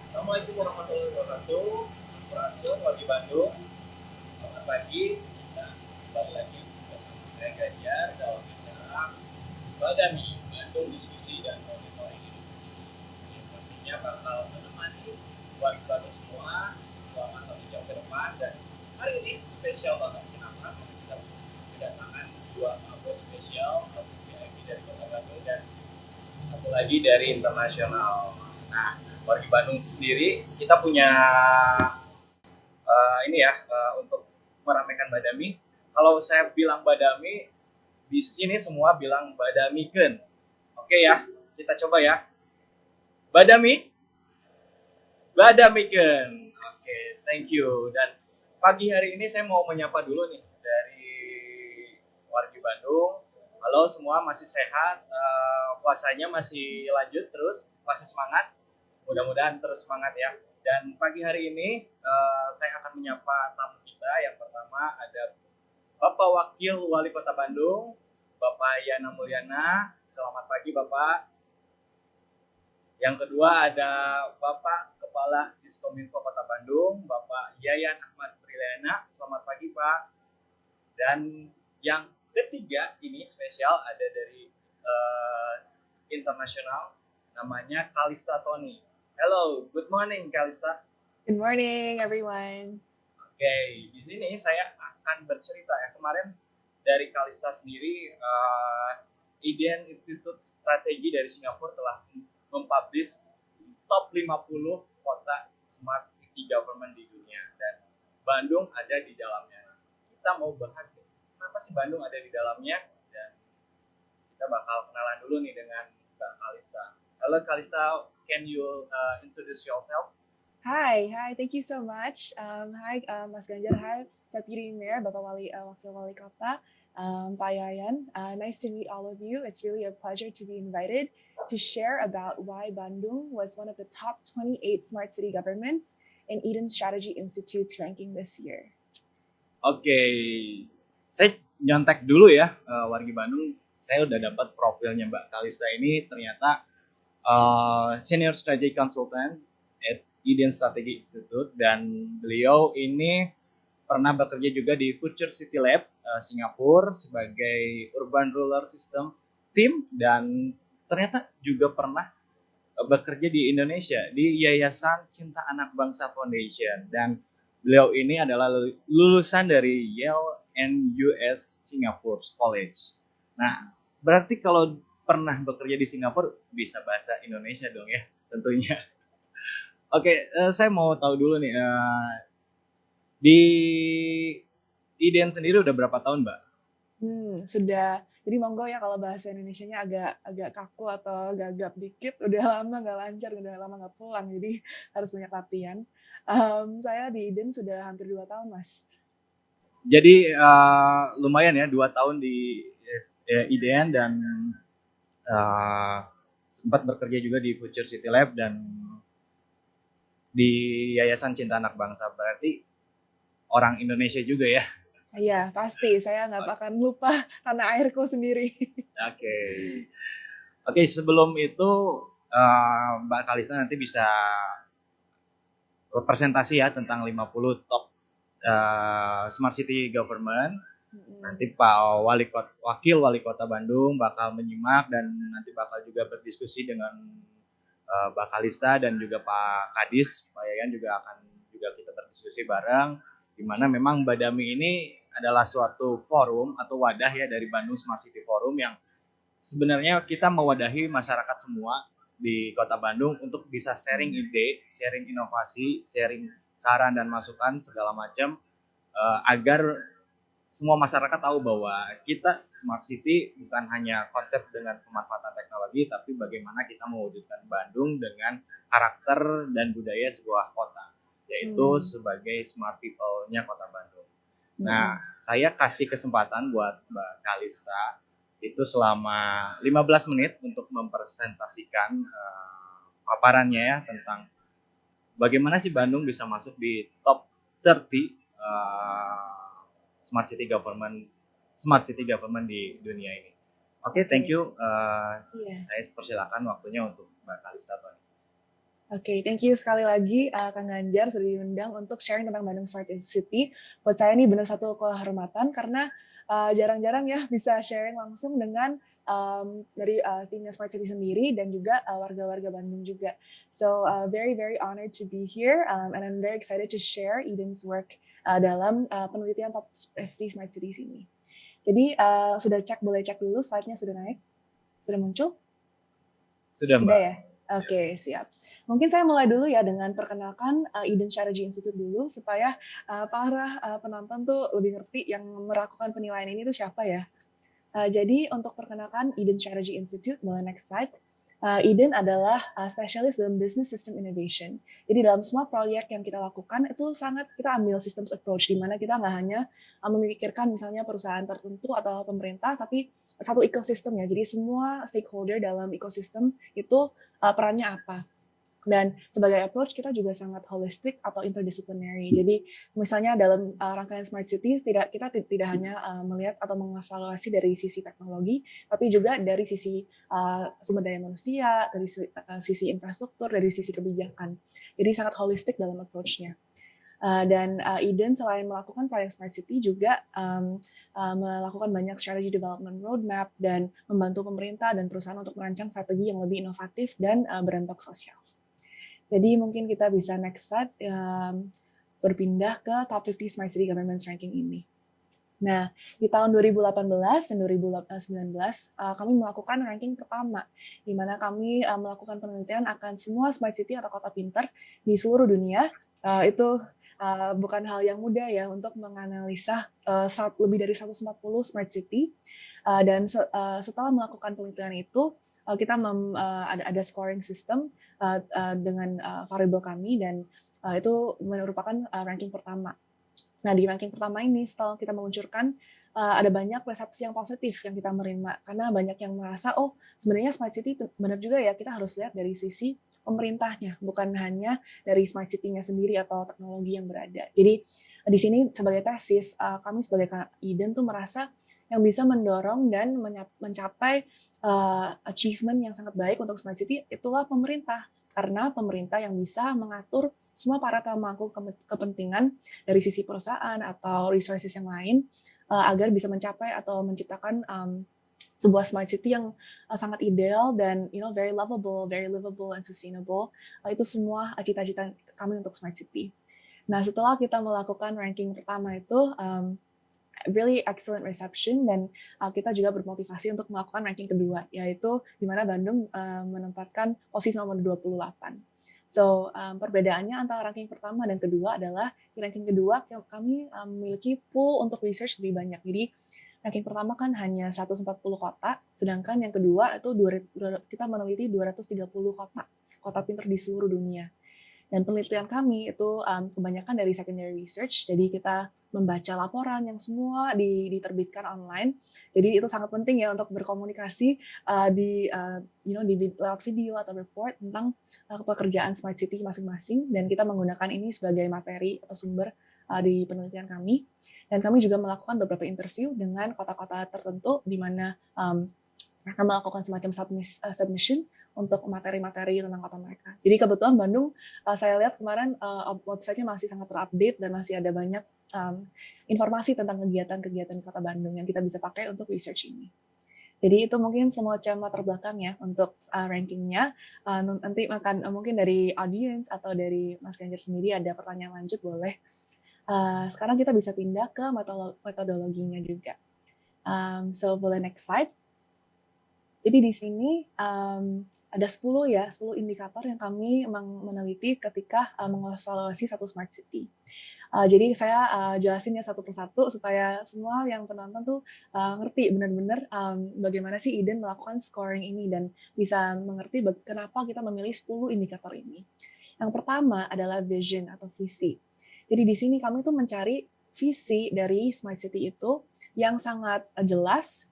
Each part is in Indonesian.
Assalamualaikum warahmatullahi wabarakatuh. Sampurasun, Wagi Bandung. Selamat pagi. Nah, kembali lagi bersama saya Ganjar dalam acara Badami Bandung Diskusi dan Monitoring Inovasi. Yang pastinya bakal menemani warga Bandung semua selama 1 jam ke depan. Dan hari ini spesial banget. Kenapa? Karena kita kedatangan dua tamu spesial, satu VIP dari Kota Bandung dan satu lagi dari internasional. Nah, warga Bandung sendiri kita punya ini ya untuk meramaikan Badami. Kalau saya bilang Badami, di sini semua bilang Badamiken. Oke ya, kita coba ya. Badami, Badamiken. Oke, thank you. Dan pagi hari ini saya mau menyapa dulu nih dari warga Bandung. Halo semua, masih sehat? Puasanya masih lanjut terus, masih semangat? Mudah-mudahan terus semangat ya. Dan pagi hari ini saya akan menyapa tamu kita. Yang pertama ada Bapak Wakil Wali Kota Bandung, Bapak Yana Mulyana. Selamat pagi Bapak. Yang kedua ada Bapak Kepala Diskominfo Kota Bandung, Bapak Yayan Ahmad Prilana. Selamat pagi Pak. Dan yang ketiga ini spesial ada dari internasional, namanya Kalista Tony. Hello, good morning Kalista. Good morning, everyone. Oke, di sini saya akan bercerita ya. Kemarin dari Kalista sendiri, Iden Institute Strategi dari Singapura telah mempublish top 50 kota Smart City Government di dunia. Dan Bandung ada di dalamnya. Kita mau bahas nih, kenapa sih Bandung ada di dalamnya? Dan kita bakal kenalan dulu nih dengan Mbak Kalista. Halo Kalista, can you introduce yourself? Hi. Thank you so much. Hi, Mas Ganjar. Hi, Deputy Mayor, Bapak Wakil Wali Kota, Pak Yayan. Nice to meet all of you. It's really a pleasure to be invited to share about why Bandung was one of the top 28 smart city governments in Eden Strategy Institute's ranking this year. Oke, saya nyontek dulu ya, warga Bandung. Saya udah dapat profilnya Mbak Kalista ini, ternyata Senior Strategy Consultant at Eden Strategy Institute, dan beliau ini pernah bekerja juga di Future City Lab Singapura sebagai Urban Rural System Team, dan ternyata juga pernah bekerja di Indonesia di Yayasan Cinta Anak Bangsa Foundation. Dan beliau ini adalah lulusan dari Yale and US Singapore College. Nah, berarti kalau pernah bekerja di Singapura bisa bahasa Indonesia dong ya tentunya. Oke, saya mau tahu dulu nih, di Iden sendiri udah berapa tahun Mbak? Sudah. Jadi monggo ya kalau bahasa Indonesianya agak kaku atau gagap dikit, udah lama nggak lancar, udah lama nggak pulang, jadi harus banyak latihan. Saya di Iden sudah hampir 2 tahun, Mas. Jadi lumayan ya 2 tahun di IDN, dan sempat bekerja juga di Future City Lab dan di Yayasan Cinta Anak Bangsa. Berarti orang Indonesia juga ya? Iya, pasti. Saya nggak akan lupa tanah airku sendiri. Oke. Oke, sebelum itu Mbak Kalista nanti bisa presentasi ya tentang 50 top Smart City Government. Nanti Pak Wakil Wali Kota Bandung bakal menyimak dan nanti bakal juga berdiskusi dengan Mbak Kalista dan juga Pak Kadis. Pak Yayan juga akan kita berdiskusi bareng, di mana memang Badami ini adalah suatu forum atau wadah ya dari Bandung Smart City Forum, yang sebenarnya kita mewadahi masyarakat semua di Kota Bandung untuk bisa sharing ide, sharing inovasi, sharing saran dan masukan segala macam, agar semua masyarakat tahu bahwa kita Smart City bukan hanya konsep dengan pemanfaatan teknologi, tapi bagaimana kita mewujudkan Bandung dengan karakter dan budaya sebuah kota, yaitu sebagai smart people-nya Kota Bandung. Nah, saya kasih kesempatan buat Mbak Kalista itu selama 15 menit untuk mempresentasikan paparannya ya tentang bagaimana sih Bandung bisa masuk di top 30 Smart City Government di dunia ini. Oke, thank you. Saya persilakan waktunya untuk Mbak Kalista. Oke, thank you sekali lagi Kang Ganjar sudah diundang untuk sharing tentang Bandung Smart City. Buat saya ini benar satu kehormatan karena jarang-jarang ya bisa sharing langsung dengan dari timnya Smart City sendiri dan juga warga-warga Bandung juga. So very very honored to be here and I'm very excited to share Eden's work dalam penelitian Top 50 Smart Cities ini. Jadi sudah boleh cek dulu slide-nya sudah naik? Sudah muncul? Sudah, Mbak. Sudah ya? Oke, siap. Mungkin saya mulai dulu ya dengan perkenalkan Eden Strategy Institute dulu supaya para penonton tuh lebih ngerti yang melakukan penilaian ini tuh siapa ya. Jadi untuk perkenalkan Eden Strategy Institute, mulai next slide. Eden adalah spesialis dalam business system innovation. Jadi dalam semua proyek yang kita lakukan itu sangat kita ambil systems approach di mana kita nggak hanya memikirkan misalnya perusahaan tertentu atau pemerintah, tapi satu ekosistem ya. Jadi semua stakeholder dalam ekosistem itu perannya apa. Dan sebagai approach kita juga sangat holistic atau interdisciplinary. Jadi misalnya dalam rangkaian smart city kita tidak hanya melihat atau mengevaluasi dari sisi teknologi, tapi juga dari sisi sumber daya manusia, dari sisi infrastruktur, dari sisi kebijakan. Jadi sangat holistic dalam approach-nya. Dan Eden selain melakukan proyek smart city juga melakukan banyak strategy development roadmap dan membantu pemerintah dan perusahaan untuk merancang strategi yang lebih inovatif dan berdampak sosial. Jadi mungkin kita bisa next slide berpindah ke Top 50 Smart City Governments Ranking ini. Nah, di tahun 2018 dan 2019 kami melakukan ranking pertama, di mana kami melakukan penelitian akan semua smart city atau kota pintar di seluruh dunia. Itu bukan hal yang mudah ya untuk menganalisa lebih dari 140 smart city. Dan setelah melakukan penelitian itu, kita ada scoring system dengan variabel kami dan itu merupakan ranking pertama. Nah, di ranking pertama ini setelah kita meluncurkan ada banyak persepsi yang positif yang kita menerima karena banyak yang merasa oh sebenarnya smart city benar juga ya kita harus lihat dari sisi pemerintahnya bukan hanya dari smart city-nya sendiri atau teknologi yang berada. Jadi di sini sebagai tesis kami sebagai Eden tuh merasa yang bisa mendorong dan mencapai achievement yang sangat baik untuk smart city itulah pemerintah karena pemerintah yang bisa mengatur semua para pemangku kepentingan dari sisi perusahaan atau resources yang lain agar bisa mencapai atau menciptakan sebuah smart city yang sangat ideal dan very lovable, very livable and sustainable. Itu semua cita-cita kami untuk smart city. Nah, setelah kita melakukan ranking pertama itu really excellent reception dan kita juga bermotivasi untuk melakukan ranking kedua yaitu di mana Bandung menempatkan posisi nomor 28. So, perbedaannya antara ranking pertama dan kedua adalah di ranking kedua kami memiliki pool untuk research lebih banyak. Jadi, ranking pertama kan hanya 140 kota, sedangkan yang kedua itu kita meneliti 230 kota pintar di seluruh dunia. Dan penelitian kami itu kebanyakan dari secondary research, jadi kita membaca laporan yang semua diterbitkan online. Jadi itu sangat penting ya untuk berkomunikasi lewat video atau report tentang pekerjaan smart city masing-masing. Dan kita menggunakan ini sebagai materi atau sumber di penelitian kami. Dan kami juga melakukan beberapa interview dengan kota-kota tertentu di mana mereka melakukan semacam submission untuk materi-materi tentang kota mereka. Jadi kebetulan Bandung, saya lihat kemarin website-nya masih sangat terupdate dan masih ada banyak informasi tentang kegiatan-kegiatan kota Bandung yang kita bisa pakai untuk research ini. Jadi itu mungkin semacam latar belakang ya untuk rankingnya. Nanti mungkin dari audience atau dari Mas Ganjar sendiri ada pertanyaan lanjut boleh. Sekarang kita bisa pindah ke metodologinya juga. So boleh next slide. Jadi di sini ada 10 indikator yang kami meneliti ketika mengevaluasi satu smart city. Jadi saya jelasin ya satu persatu supaya semua yang penonton tuh ngerti benar-benar bagaimana sih Eden melakukan scoring ini dan bisa mengerti kenapa kita memilih 10 indikator ini. Yang pertama adalah vision atau visi. Jadi di sini kami tuh mencari visi dari smart city itu yang sangat jelas,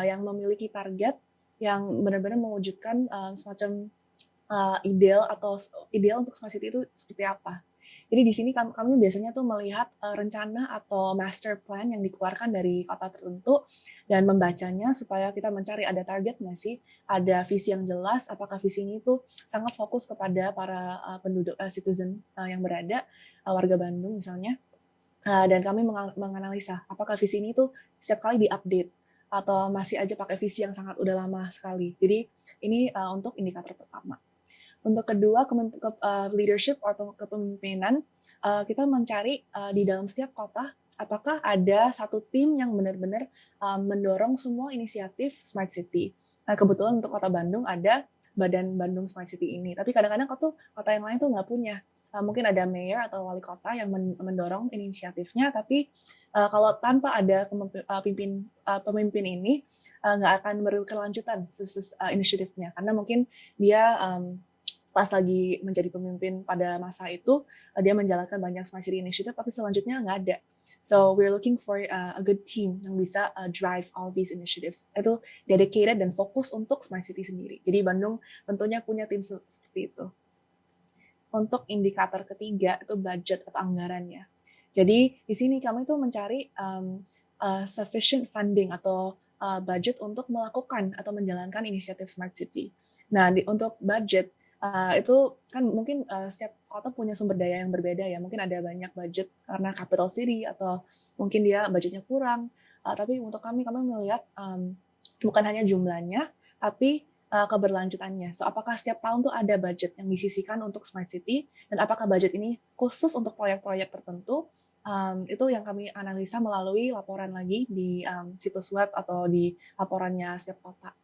yang memiliki target, yang benar-benar mewujudkan semacam ideal untuk smart city itu seperti apa. Jadi di sini kami biasanya tuh melihat rencana atau master plan yang dikeluarkan dari kota tertentu dan membacanya supaya kita mencari ada target nggak sih, ada visi yang jelas, apakah visi ini tuh sangat fokus kepada para penduduk citizen yang berada, warga Bandung misalnya. Dan kami menganalisa apakah visi ini tuh setiap kali diupdate atau masih aja pakai visi yang sangat udah lama sekali. Jadi ini untuk indikator pertama. Untuk kedua, leadership atau kepemimpinan, kita mencari di dalam setiap kota apakah ada satu tim yang benar-benar mendorong semua inisiatif Smart City. Nah, kebetulan untuk Kota Bandung ada Badan Bandung Smart City ini. Tapi kadang-kadang kota yang lain tuh nggak punya. Mungkin ada mayor atau wali kota yang mendorong inisiatifnya, tapi kalau tanpa ada pemimpin ini, nggak akan berkelanjutan inisiatifnya. Karena mungkin dia pas lagi menjadi pemimpin pada masa itu, dia menjalankan banyak Smart City Initiative, tapi selanjutnya nggak ada. So we're looking for a good team yang bisa drive all these initiatives. Itu dedicated dan fokus untuk Smart City sendiri. Jadi Bandung tentunya punya tim seperti itu. Untuk indikator ketiga itu budget atau anggarannya. Jadi di sini kami tuh mencari sufficient funding atau budget untuk melakukan atau menjalankan inisiatif Smart City. Nah, untuk budget itu kan mungkin setiap kota punya sumber daya yang berbeda ya. Mungkin ada banyak budget karena capital city atau mungkin dia budgetnya kurang. Tapi untuk kami melihat bukan hanya jumlahnya, tapi keberlanjutannya. So, apakah setiap tahun tuh ada budget yang disisihkan untuk Smart City dan apakah budget ini khusus untuk proyek-proyek tertentu? Itu yang kami analisa melalui laporan lagi di situs web atau di laporannya setiap kota.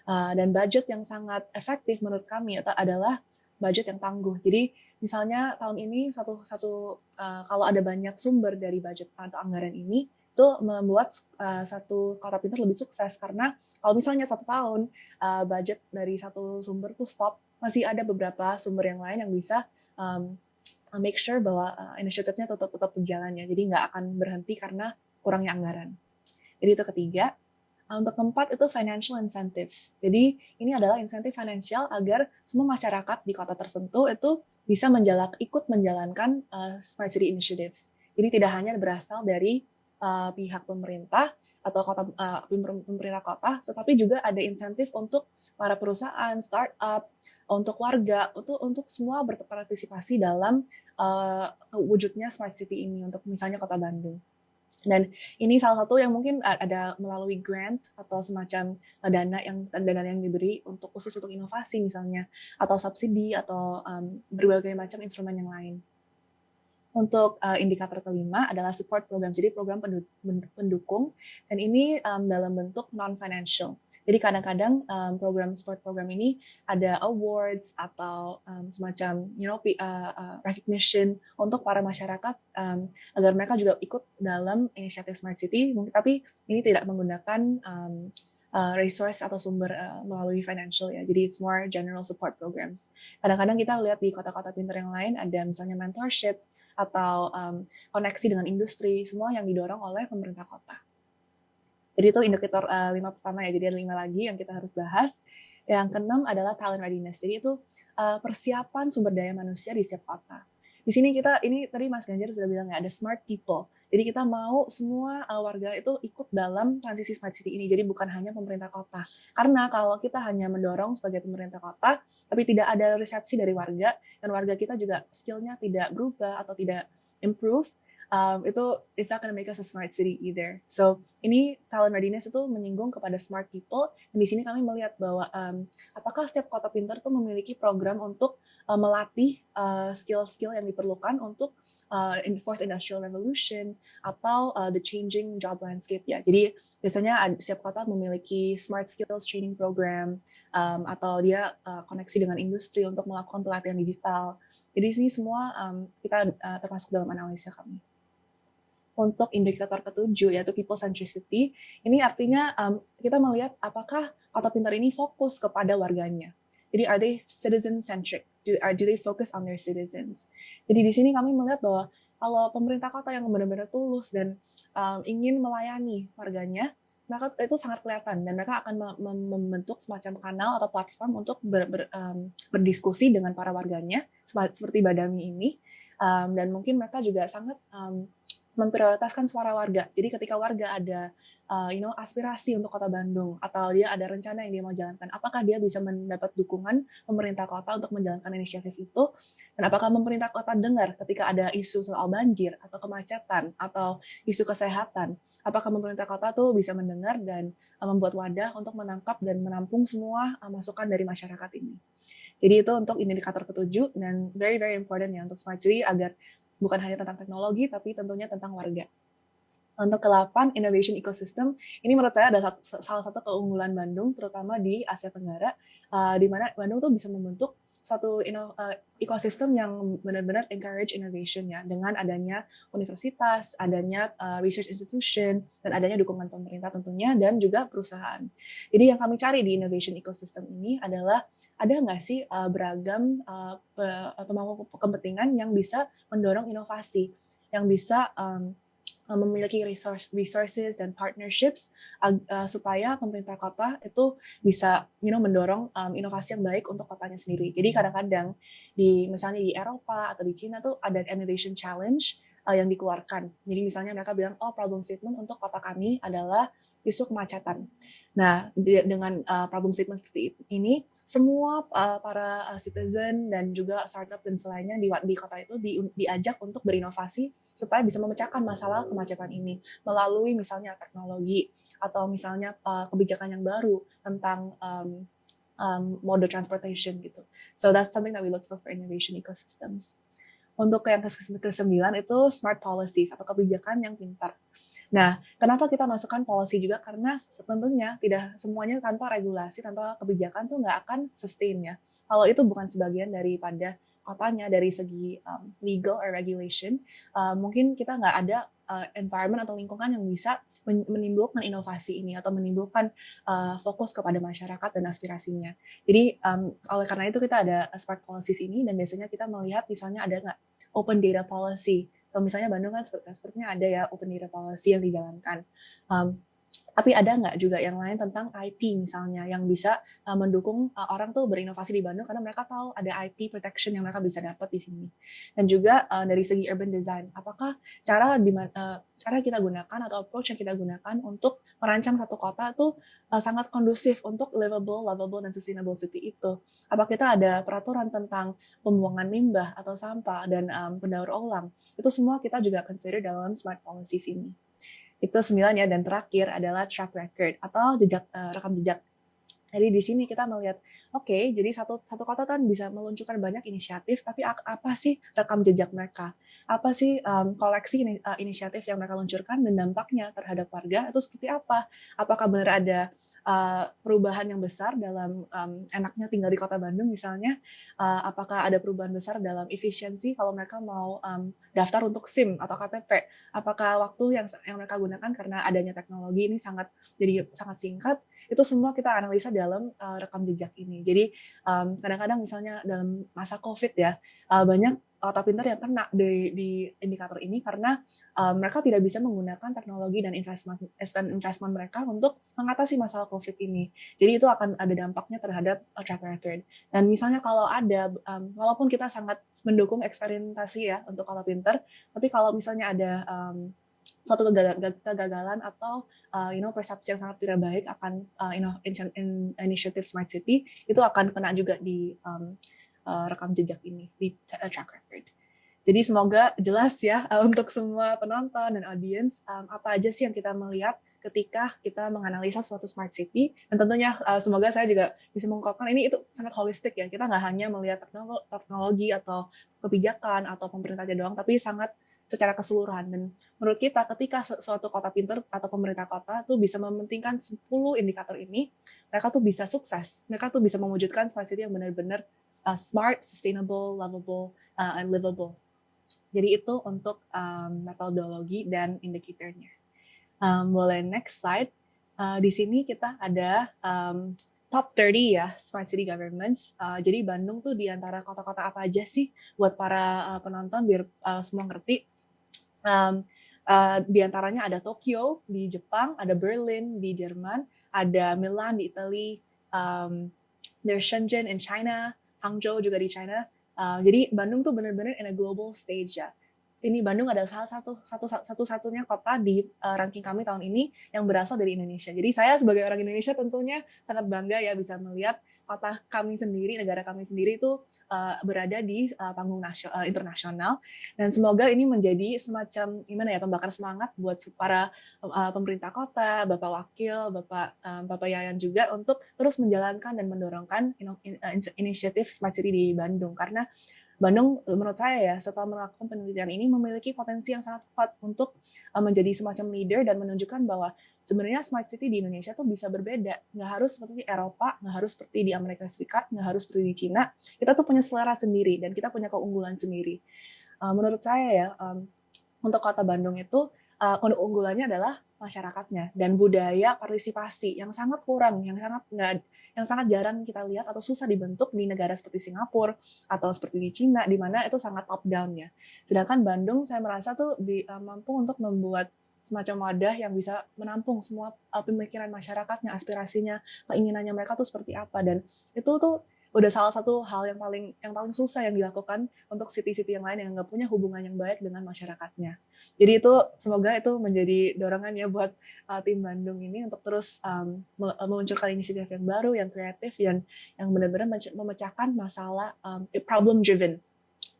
Dan budget yang sangat efektif menurut kami adalah budget yang tangguh. Jadi misalnya tahun ini kalau ada banyak sumber dari budget atau anggaran ini, itu membuat satu kota pintar lebih sukses karena kalau misalnya satu tahun budget dari satu sumber tuh stop, masih ada beberapa sumber yang lain yang bisa make sure bahwa inisiatifnya tetap berjalan ya. Jadi nggak akan berhenti karena kurangnya anggaran. Jadi itu ketiga. Untuk keempat itu financial incentives. Jadi ini adalah insentif finansial agar semua masyarakat di kota tertentu itu bisa ikut menjalankan Smart City Initiatives. Jadi tidak hanya berasal dari pihak pemerintah atau pemerintah kota, tetapi juga ada insentif untuk para perusahaan, startup, untuk warga, untuk semua berpartisipasi dalam wujudnya Smart City ini untuk misalnya Kota Bandung. Dan ini salah satu yang mungkin ada melalui grant atau semacam dana yang diberi khusus untuk inovasi misalnya, atau subsidi atau berbagai macam instrumen yang lain. Untuk indikator kelima adalah support program, jadi program pendukung, dan ini dalam bentuk non-financial. Jadi kadang-kadang program support program ini ada awards atau semacam recognition untuk para masyarakat agar mereka juga ikut dalam inisiatif Smart City. Tapi ini tidak menggunakan resource atau sumber melalui financial ya. Jadi it's more general support programs. Kadang-kadang kita lihat di kota-kota pintar yang lain ada misalnya mentorship atau koneksi dengan industri, semua yang didorong oleh pemerintah kota. Jadi itu indikator 5 pertama ya, jadi ada 5 lagi yang kita harus bahas. Yang keenam adalah talent readiness, jadi itu persiapan sumber daya manusia di setiap kota. Di sini ini tadi Mas Ganjar sudah bilang ya, ada smart people. Jadi kita mau semua warga itu ikut dalam transisi smart city ini, jadi bukan hanya pemerintah kota. Karena kalau kita hanya mendorong sebagai pemerintah kota, tapi tidak ada resepsi dari warga, dan warga kita juga skillnya tidak berubah atau tidak improve, itu it's not gonna make us a smart city either. So ini talent readiness itu menyinggung kepada smart people, dan di sini kami melihat bahwa apakah setiap kota pintar itu memiliki program untuk melatih skill-skill yang diperlukan untuk fourth industrial revolution atau the changing job landscape ya. Jadi biasanya setiap kota memiliki smart skills training program atau dia koneksi dengan industri untuk melakukan pelatihan digital. Jadi di sini semua kita termasuk dalam analisa kami. Untuk indikator ketujuh yaitu people centricity, ini artinya kita melihat apakah kota pintar ini fokus kepada warganya. Jadi are they citizen centric? Do they focus on their citizens? Jadi di sini kami melihat bahwa kalau pemerintah kota yang benar-benar tulus dan ingin melayani warganya, maka itu sangat kelihatan dan mereka akan membentuk semacam kanal atau platform untuk berdiskusi dengan para warganya seperti Badami ini. Dan mungkin mereka juga sangat memprioritaskan suara warga. Jadi ketika warga ada aspirasi untuk Kota Bandung atau dia ada rencana yang dia mau jalankan, apakah dia bisa mendapat dukungan pemerintah kota untuk menjalankan inisiatif itu, dan apakah pemerintah kota dengar ketika ada isu soal banjir atau kemacetan atau isu kesehatan, apakah pemerintah kota tuh bisa mendengar dan membuat wadah untuk menangkap dan menampung semua masukan dari masyarakat ini. Jadi itu untuk indikator ketujuh dan very very important ya untuk smart city agar bukan hanya tentang teknologi tapi tentunya tentang warga. Untuk ke-8, innovation ecosystem, ini menurut saya adalah salah satu keunggulan Bandung, terutama di Asia Tenggara, di mana Bandung tuh bisa membentuk suatu ekosistem yang benar-benar encourage innovation ya, dengan adanya universitas, adanya research institution, dan adanya dukungan pemerintah tentunya, dan juga perusahaan. Jadi yang kami cari di innovation ecosystem ini adalah ada nggak sih beragam pemangku kepentingan yang bisa mendorong inovasi, yang bisa memiliki resources dan partnerships supaya pemerintah kota itu bisa mendorong inovasi yang baik untuk kotanya sendiri. Jadi kadang-kadang misalnya di Eropa atau di Cina tuh ada innovation challenge yang dikeluarkan. Jadi misalnya mereka bilang, problem statement untuk kota kami adalah isu kemacetan. Nah, dengan problem statement seperti ini, semua para citizen dan juga startup dan selainnya di kota itu diajak untuk berinovasi supaya bisa memecahkan masalah kemacetan ini melalui misalnya teknologi atau misalnya kebijakan yang baru tentang mode transportation gitu. So that's something that we look for innovation ecosystems. Untuk yang ke-9 itu smart policies atau kebijakan yang pintar. Nah, kenapa kita masukkan policy juga? Karena tentunya tidak semuanya tanpa regulasi, tanpa kebijakan tuh nggak akan sustain ya. Kalau itu bukan sebagian daripada kotanya dari segi legal or regulation, mungkin kita nggak ada environment atau lingkungan yang bisa menimbulkan inovasi ini atau menimbulkan fokus kepada masyarakat dan aspirasinya. Jadi oleh karena itu kita ada smart policies ini dan biasanya kita melihat misalnya ada nggak open data policy. Kalau misalnya Bandung kan sepertinya ada ya open data policy yang dijalankan. Tapi ada nggak juga yang lain tentang IP misalnya yang bisa mendukung orang tuh berinovasi di Bandung karena mereka tahu ada IP protection yang mereka bisa dapat di sini. Dan juga dari segi urban design, apakah cara yang kita gunakan atau approach yang kita gunakan untuk merancang satu kota tuh sangat kondusif untuk livable, lovable, dan sustainable city itu. Apakah kita ada peraturan tentang pembuangan limbah atau sampah dan pendaur ulang. Itu semua kita juga consider dalam smart policies ini. Itu 9 ya, dan terakhir adalah track record atau rekam jejak. Jadi di sini kita melihat, jadi satu kota kan bisa meluncurkan banyak inisiatif, tapi apa sih rekam jejak mereka? Apa sih koleksi inisiatif yang mereka luncurkan dan dampaknya terhadap warga itu seperti apa? Apakah benar ada perubahan yang besar dalam enaknya tinggal di kota Bandung misalnya, apakah ada perubahan besar dalam efisiensi kalau mereka mau daftar untuk SIM atau KTP, apakah waktu yang mereka gunakan karena adanya teknologi ini jadi sangat singkat, itu semua kita analisa dalam rekam jejak ini. Jadi kadang-kadang misalnya dalam masa COVID ya, banyak kota pintar yang kena di indikator ini karena mereka tidak bisa menggunakan teknologi dan investment mereka untuk mengatasi masalah COVID ini. Jadi itu akan ada dampaknya terhadap track record. Dan misalnya kalau ada, walaupun kita sangat mendukung eksperimentasi ya untuk kota pintar, tapi kalau misalnya ada suatu kegagalan atau persepsi yang sangat tidak baik akan initiative smart city, itu akan kena juga di rekam jejak ini, di track record. Jadi semoga jelas ya untuk semua penonton dan audience apa aja sih yang kita melihat ketika kita menganalisa suatu smart city, dan tentunya semoga saya juga bisa mengungkapkan ini itu sangat holistik ya, kita nggak hanya melihat teknologi atau kebijakan atau pemerintahnya doang, tapi sangat secara keseluruhan. Dan menurut kita ketika suatu kota pintar atau pemerintah kota tuh bisa mementingkan 10 indikator ini, mereka tuh bisa sukses, mereka tuh bisa mewujudkan smart city yang benar-benar smart, sustainable, lovable, and livable. Jadi itu untuk metodologi dan indikatornya. Boleh next slide. Di sini kita ada top 30 ya smart city governments. Jadi Bandung tuh di antara kota-kota apa aja sih buat para penonton biar semua ngerti. Di antaranya ada Tokyo di Jepang, ada Berlin di Jerman, ada Milan di Italy, there's Shenzhen in China, Hangzhou juga di China, Jadi Bandung tuh benar-benar in a global stage ya. Ini Bandung adalah salah satu-satunya kota di ranking kami tahun ini yang berasal dari Indonesia. Jadi saya sebagai orang Indonesia tentunya sangat bangga ya bisa melihat kota kami sendiri, negara kami sendiri itu berada di panggung internasional. Dan semoga ini menjadi semacam gimana ya, pembakar semangat buat para pemerintah kota, Bapak Wakil, Bapak Yayan juga untuk terus menjalankan dan mendorongkan inisiatif Smart City di Bandung. Karena Bandung menurut saya ya setelah melakukan penelitian ini memiliki potensi yang sangat kuat untuk menjadi semacam leader dan menunjukkan bahwa sebenarnya smart city di Indonesia tuh bisa berbeda. Nggak harus seperti di Eropa, nggak harus seperti di Amerika Serikat, nggak harus seperti di Cina. Kita tuh punya selera sendiri dan kita punya keunggulan sendiri. Menurut saya ya, untuk kota Bandung itu keunggulannya adalah masyarakatnya dan budaya partisipasi yang sangat kurang, yang sangat jarang kita lihat atau susah dibentuk di negara seperti Singapura atau seperti di Cina, di mana itu sangat top down ya. Sedangkan Bandung saya merasa tuh mampu untuk membuat semacam wadah yang bisa menampung semua pemikiran masyarakatnya, aspirasinya, keinginannya mereka tuh seperti apa, dan itu tuh udah salah satu hal yang paling susah yang dilakukan untuk city-city yang lain yang nggak punya hubungan yang baik dengan masyarakatnya. Jadi itu semoga itu menjadi dorongan ya buat tim Bandung ini untuk terus meluncurkan inisiatif yang baru, yang kreatif, yang benar-benar memecahkan masalah problem driven.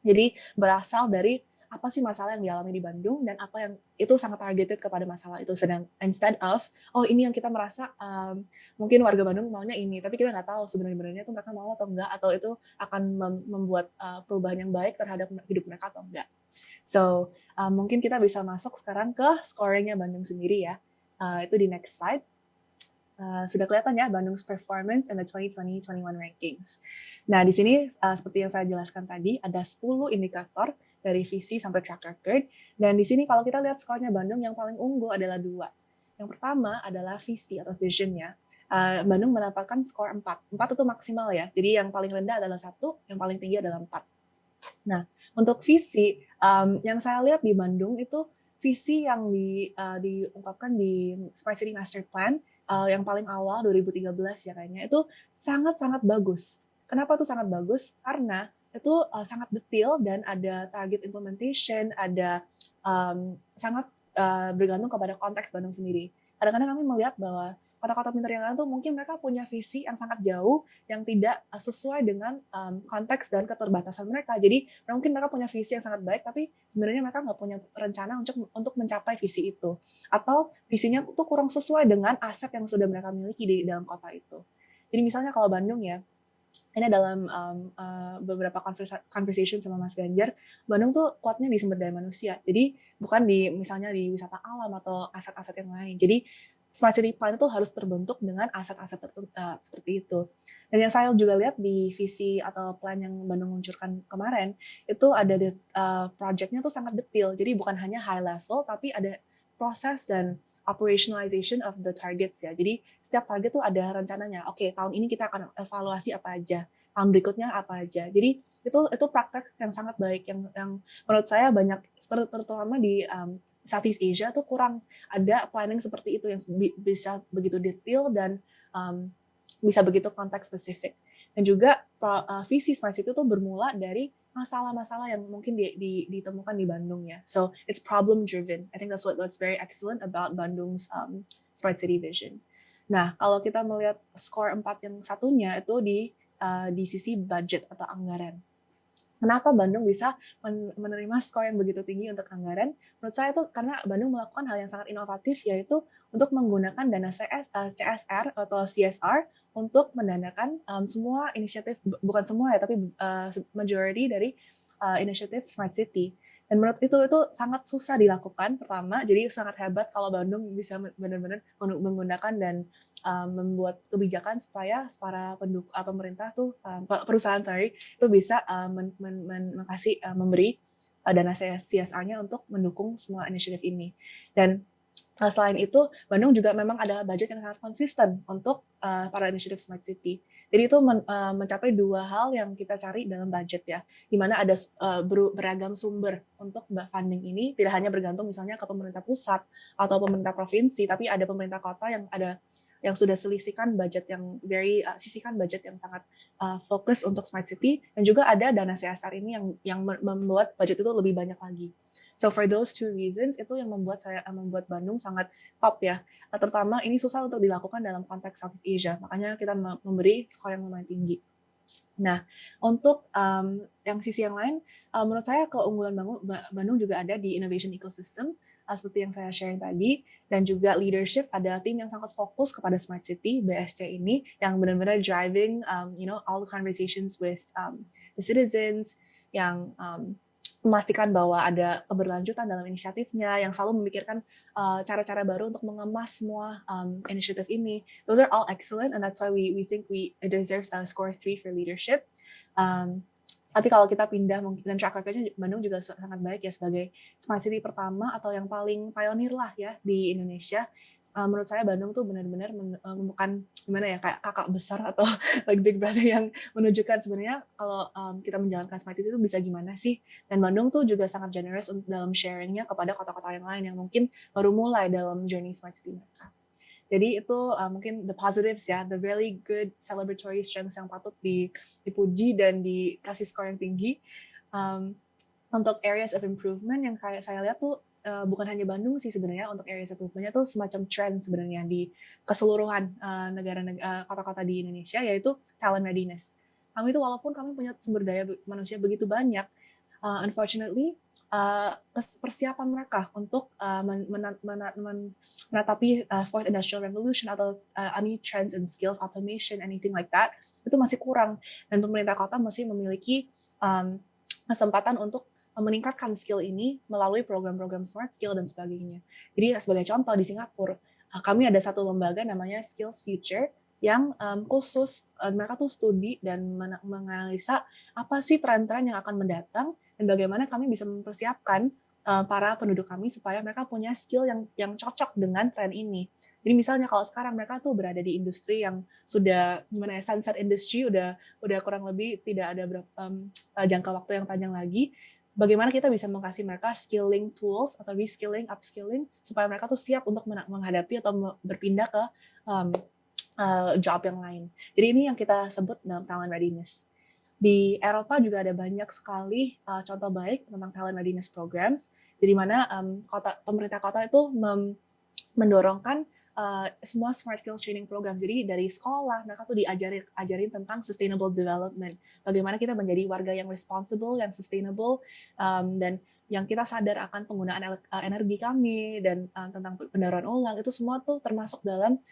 Jadi berasal dari apa sih masalah yang dialami di Bandung dan apa yang itu sangat targeted kepada masalah itu. Sedang instead of ini yang kita merasa mungkin warga Bandung maunya ini, tapi kita nggak tahu sebenarnya itu mereka mau atau enggak, atau itu akan membuat perubahan yang baik terhadap hidup mereka atau enggak. So mungkin kita bisa masuk sekarang ke scoringnya Bandung sendiri ya. Itu di next slide. Sudah kelihatan ya Bandung's performance in the 2020-21 rankings. Nah, di sini seperti yang saya jelaskan tadi, ada 10 indikator dari visi sampai track record. Dan di sini kalau kita lihat skornya Bandung, yang paling unggul adalah 2. Yang pertama adalah visi atau visionnya. Bandung mendapatkan skor 4. 4 itu maksimal ya. Jadi yang paling rendah adalah 1, yang paling tinggi adalah 4. Nah, untuk visi, yang saya lihat di Bandung itu visi yang diungkapkan di Smart City Master Plan yang paling awal 2013 ya kayaknya, itu sangat-sangat bagus. Kenapa tuh sangat bagus? Karena itu sangat detail dan ada target implementation, ada sangat bergantung kepada konteks Bandung sendiri. Kadang-kadang kami melihat bahwa kota-kota pintar yang lain tuh mungkin mereka punya visi yang sangat jauh yang tidak sesuai dengan konteks dan keterbatasan mereka. Jadi mungkin mereka punya visi yang sangat baik, tapi sebenarnya mereka nggak punya rencana untuk mencapai visi itu. Atau visinya tuh kurang sesuai dengan aset yang sudah mereka miliki di dalam kota itu. Jadi misalnya kalau Bandung ya, ini dalam beberapa conversation sama Mas Ganjar, Bandung tuh kuatnya di sumber daya manusia. Jadi bukan misalnya di wisata alam atau aset-aset yang lain. Jadi Smart City Plan itu harus terbentuk dengan aset-aset seperti itu. Dan yang saya juga lihat di visi atau plan yang Bandung luncurkan kemarin, itu ada project-nya tuh sangat detail. Jadi bukan hanya high level, tapi ada proses dan operationalization of the targets ya. Jadi setiap target tuh ada rencananya. Oke, tahun ini kita akan evaluasi apa aja, tahun berikutnya apa aja. Jadi itu praktek yang sangat baik yang menurut saya banyak terutama di Southeast Asia tuh kurang ada planning seperti itu yang bisa begitu detail dan bisa begitu konteks spesifik. Dan juga visi Smart City itu bermula dari masalah-masalah yang mungkin ditemukan di Bandung ya. So it's problem driven. I think that's what's very excellent about Bandung's Smart City vision. Nah, kalau kita melihat skor 4 yang satunya itu di sisi budget atau anggaran. Kenapa Bandung bisa menerima skor yang begitu tinggi untuk anggaran? Menurut saya itu karena Bandung melakukan hal yang sangat inovatif, yaitu untuk menggunakan dana CSR atau CSR untuk mendanakan semua inisiatif, bukan semua ya, tapi majority dari inisiatif Smart City. Dan menurut itu sangat susah dilakukan pertama, jadi sangat hebat kalau Bandung bisa benar-benar menggunakan dan membuat kebijakan supaya para pemerintah tuh perusahaan itu bisa memberi dana CSR-nya untuk mendukung semua inisiatif ini. Dan selain itu, Bandung juga memang ada budget yang sangat konsisten untuk para inisiatif Smart City. Jadi itu mencapai 2 hal yang kita cari dalam budget ya, di mana ada beragam sumber untuk funding ini, tidak hanya bergantung misalnya ke pemerintah pusat atau pemerintah provinsi, tapi ada pemerintah kota yang ada yang sudah sisihkan budget yang sangat fokus untuk smart city, dan juga ada dana CSR ini yang membuat budget itu lebih banyak lagi. So for those two reasons itu yang membuat Bandung sangat top ya. Terutama ini susah untuk dilakukan dalam konteks Southeast Asia, makanya kita memberi skor yang lumayan tinggi. Nah, untuk yang sisi yang lain, menurut saya keunggulan Bandung juga ada di innovation ecosystem, seperti yang saya sharing tadi, dan juga leadership. Ada tim yang sangat fokus kepada smart city BSC ini, yang benar-benar driving, all the conversations with the citizens, yang memastikan bahwa ada keberlanjutan dalam inisiatifnya, yang selalu memikirkan cara-cara baru untuk mengemas semua inisiatif ini. Those are all excellent, and that's why we think it deserves a score 3 for leadership. Tapi kalau kita pindah mungkin, dan track record-nya Bandung juga sangat baik ya sebagai smart city pertama atau yang paling pionir lah ya di Indonesia. Menurut saya Bandung tuh benar-benar bukan gimana ya, kayak kakak besar atau like big brother yang menunjukkan sebenarnya kalau kita menjalankan smart city itu bisa gimana sih. Dan Bandung tuh juga sangat generous dalam sharingnya kepada kota-kota yang lain yang mungkin baru mulai dalam journey smart city mereka. Jadi itu mungkin the positives ya, the really good celebratory strengths yang patut dipuji dan dikasih skor yang tinggi. Untuk areas of improvement yang kayak saya lihat tuh bukan hanya Bandung sih sebenarnya, untuk areas of improvement-nya tuh semacam trend sebenarnya di keseluruhan kota-kota di Indonesia, yaitu talent readiness. Kami itu walaupun kami punya sumber daya manusia begitu banyak, unfortunately persiapan mereka untuk menatapi fourth industrial revolution atau any trends and skills, automation, anything like that, itu masih kurang, dan pemerintah kota masih memiliki kesempatan untuk meningkatkan skill ini melalui program-program smart skill dan sebagainya. Jadi sebagai contoh di Singapura, kami ada satu lembaga namanya Skills Future yang khusus mereka tuh studi dan menganalisa apa sih tren-tren yang akan mendatang dan bagaimana kami bisa mempersiapkan para penduduk kami supaya mereka punya skill yang cocok dengan tren ini. Jadi misalnya kalau sekarang mereka tuh berada di industri yang sudah gimana ya, sunset industry, udah kurang lebih tidak ada jangka waktu yang panjang lagi. Bagaimana kita bisa mengkasih mereka skilling tools atau reskilling, upskilling supaya mereka tuh siap untuk menghadapi atau berpindah ke job yang lain. Jadi ini yang kita sebut dalam talent readiness. Di Eropa juga ada banyak sekali contoh baik tentang talent readiness programs, di mana pemerintah kota itu mendorongkan semua smart skills training program. Jadi dari sekolah mereka tuh diajarin tentang sustainable development, bagaimana kita menjadi warga yang responsible, yang sustainable, dan yang kita sadar akan penggunaan energi kami dan tentang pendaruan ulang, itu semua tuh termasuk dalam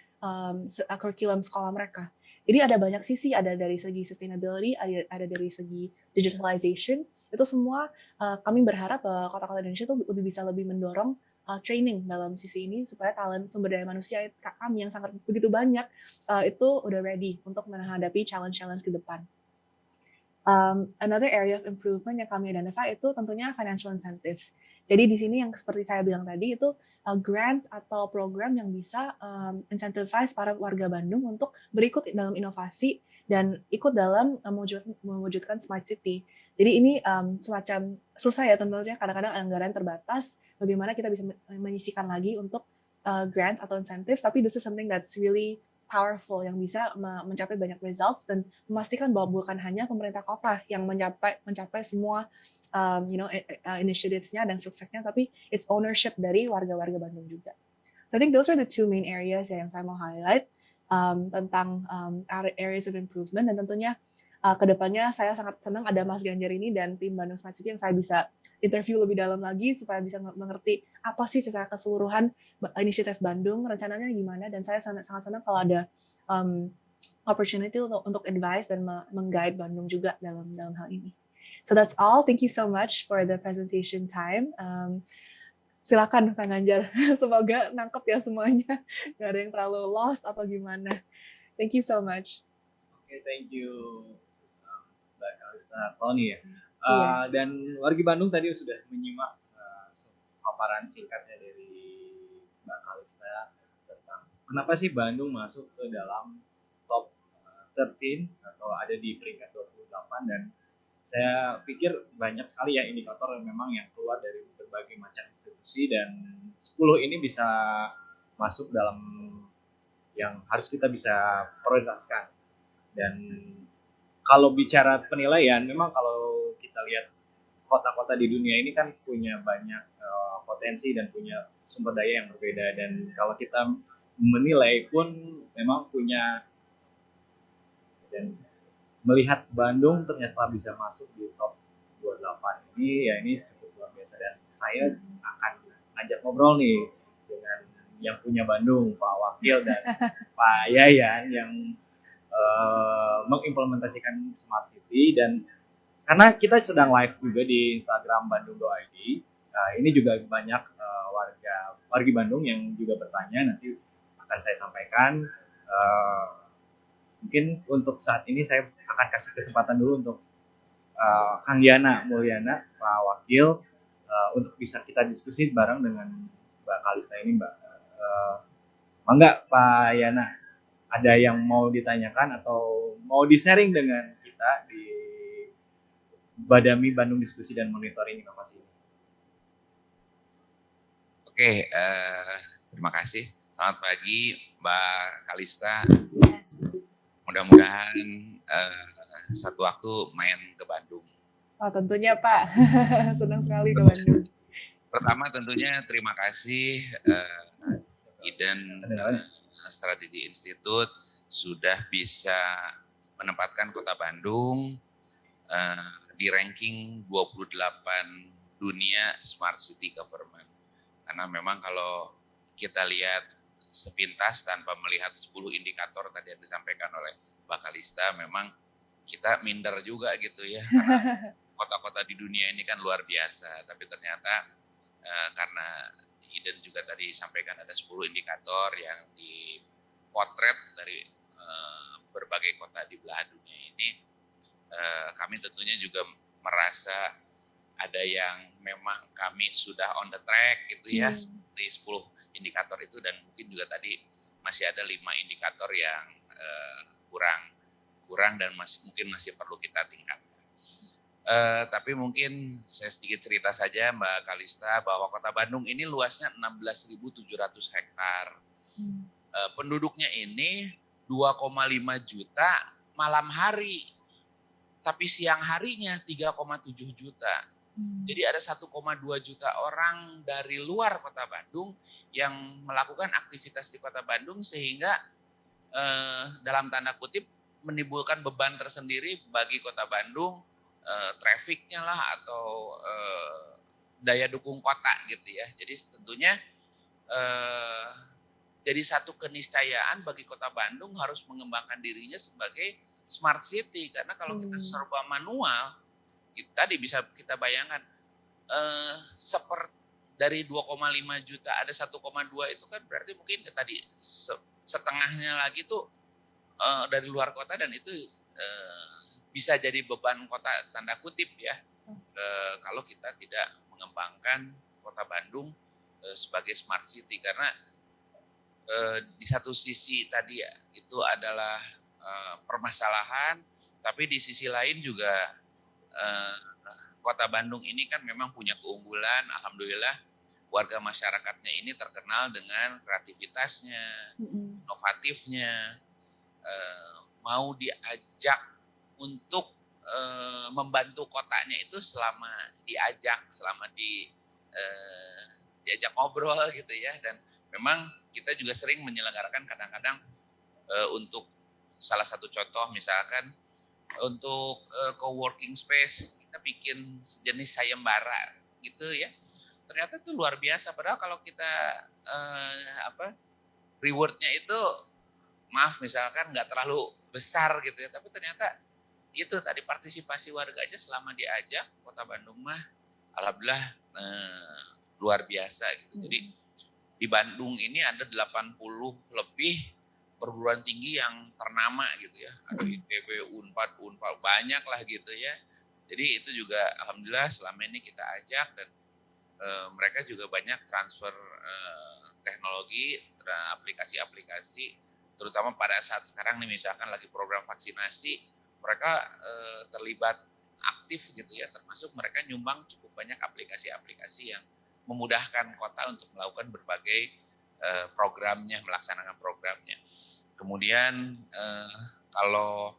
kurikulum sekolah mereka. Jadi ada banyak sisi, ada dari segi sustainability, ada dari segi digitalization. Itu semua kami berharap kota-kota Indonesia tuh bisa lebih mendorong training dalam sisi ini supaya talent sumber daya manusia kami yang sangat begitu banyak itu udah ready untuk menghadapi challenge-challenge ke depan. Another area of improvement yang kami identify itu tentunya financial incentives. Jadi di sini yang seperti saya bilang tadi itu grant atau program yang bisa incentivize para warga Bandung untuk berikut dalam inovasi dan ikut dalam mewujudkan smart city. Jadi ini semacam susah ya tentunya, kadang-kadang anggaran terbatas, bagaimana kita bisa menyisihkan lagi untuk grants atau incentives, tapi this is something that's really powerful yang bisa mencapai banyak results dan memastikan bahwa bukan hanya pemerintah kota yang mencapai semua initiatives-nya dan suksesnya, tapi it's ownership dari warga-warga Bandung juga. So I think those are the two main areas yang saya mau highlight tentang areas of improvement, dan tentunya kedepannya saya sangat senang ada Mas Ganjar ini dan tim Bandung Smart City yang saya bisa interview lebih dalam lagi supaya bisa mengerti apa sih secara keseluruhan inisiatif Bandung, rencananya gimana, dan saya sangat senang kalau ada opportunity untuk advice dan meng-guide Bandung juga dalam hal ini. So that's all. Thank you so much for the presentation time. Silakan Pak Ganjar, semoga nangkep ya semuanya, nggak ada yang terlalu lost atau gimana. Thank you so much. Oke, thank you Mbak Kalista Tony ya. Iya. Dan wargi Bandung tadi sudah menyimak paparan singkatnya dari Mbak Kalista tentang kenapa sih Bandung masuk ke dalam top 13 atau ada di peringkat 28, dan saya pikir banyak sekali ya indikator yang memang yang keluar dari berbagai macam institusi, dan 10 ini bisa masuk dalam yang harus kita bisa prioritaskan. Dan kalau bicara penilaian, memang kalau kita lihat kota-kota di dunia ini kan punya banyak potensi dan punya sumber daya yang berbeda, dan kalau kita menilai pun memang punya, dan melihat Bandung ternyata bisa masuk di top 28 ini, ya ini cukup luar biasa, dan saya akan ngajak ngobrol nih dengan yang punya Bandung, Pak Wakil dan Pak Yayan, yang mengimplementasikan Smart City. Dan karena kita sedang live juga di Instagram Bandung.id, ini juga banyak wargi Bandung yang juga bertanya, nanti akan saya sampaikan. Mungkin untuk saat ini saya akan kasih kesempatan dulu untuk Kang Yana Mulyana, Pak Wakil, untuk bisa kita diskusi bareng dengan Mbak Kalista ini, Mbak. Mangga Pak Yana, ada yang mau ditanyakan atau mau di-sharing dengan kita di Badami Bandung Diskusi dan Monitoring Inovasi? Oke, terima kasih. Selamat pagi Mbak Kalista. Mudah-mudahan satu waktu main ke Bandung. Oh, tentunya Pak. Senang sekali ke Bandung. Pertama tentunya terima kasih Eden Strategi Institute sudah bisa menempatkan Kota Bandung di ranking 28 dunia Smart City Government. Karena memang kalau kita lihat sepintas tanpa melihat 10 indikator tadi yang disampaikan oleh Mbak Kalista, memang kita minder juga gitu ya. Karena kota-kota di dunia ini kan luar biasa, tapi ternyata karena Eden juga tadi sampaikan ada 10 indikator yang dipotret dari berbagai kota di belahan dunia ini, kami tentunya juga merasa ada yang memang kami sudah on the track gitu ya, di 10 indikator itu, dan mungkin juga tadi masih ada 5 indikator yang kurang dan mungkin masih perlu kita tingkatkan. Tapi mungkin saya sedikit cerita saja Mbak Kalista, bahwa Kota Bandung ini luasnya 16.700 hektar. Penduduknya ini 2,5 juta malam hari, tapi siang harinya 3,7 juta. Jadi ada 1,2 juta orang dari luar Kota Bandung yang melakukan aktivitas di Kota Bandung, sehingga dalam tanda kutip menimbulkan beban tersendiri bagi Kota Bandung, trafficnya lah atau daya dukung kota gitu ya. Jadi tentunya jadi satu keniscayaan bagi Kota Bandung harus mengembangkan dirinya sebagai smart city, karena kalau kita serba manual, tadi bisa kita bayangkan seperti dari 2,5 juta ada 1,2 itu kan berarti mungkin tadi setengahnya lagi tuh dari luar kota, dan itu bisa jadi beban kota tanda kutip ya, kalau kita tidak mengembangkan Kota Bandung sebagai smart city. Karena di satu sisi tadi ya, itu adalah permasalahan, tapi di sisi lain juga Kota Bandung ini kan memang punya keunggulan. Alhamdulillah warga masyarakatnya ini terkenal dengan kreativitasnya, inovatifnya, mau diajak untuk membantu kotanya itu selama diajak ngobrol gitu ya. Dan memang kita juga sering menyelenggarakan kadang-kadang untuk salah satu contoh misalkan untuk co-working space, kita bikin sejenis sayembara gitu ya. Ternyata itu luar biasa, padahal kalau kita rewardnya itu maaf misalkan nggak terlalu besar gitu ya, tapi ternyata itu tadi partisipasi warga aja selama diajak Kota Bandung mah alhamdulillah luar biasa gitu. Jadi di Bandung ini ada 80 lebih perguruan tinggi yang ternama gitu ya. Ada ITB, Unpad, banyak lah gitu ya. Jadi itu juga alhamdulillah selama ini kita ajak, dan mereka juga banyak transfer teknologi, aplikasi-aplikasi, terutama pada saat sekarang nih misalkan lagi program vaksinasi, mereka terlibat aktif gitu ya, termasuk mereka nyumbang cukup banyak aplikasi-aplikasi yang memudahkan kota untuk melakukan berbagai programnya, melaksanakan programnya. Kemudian kalau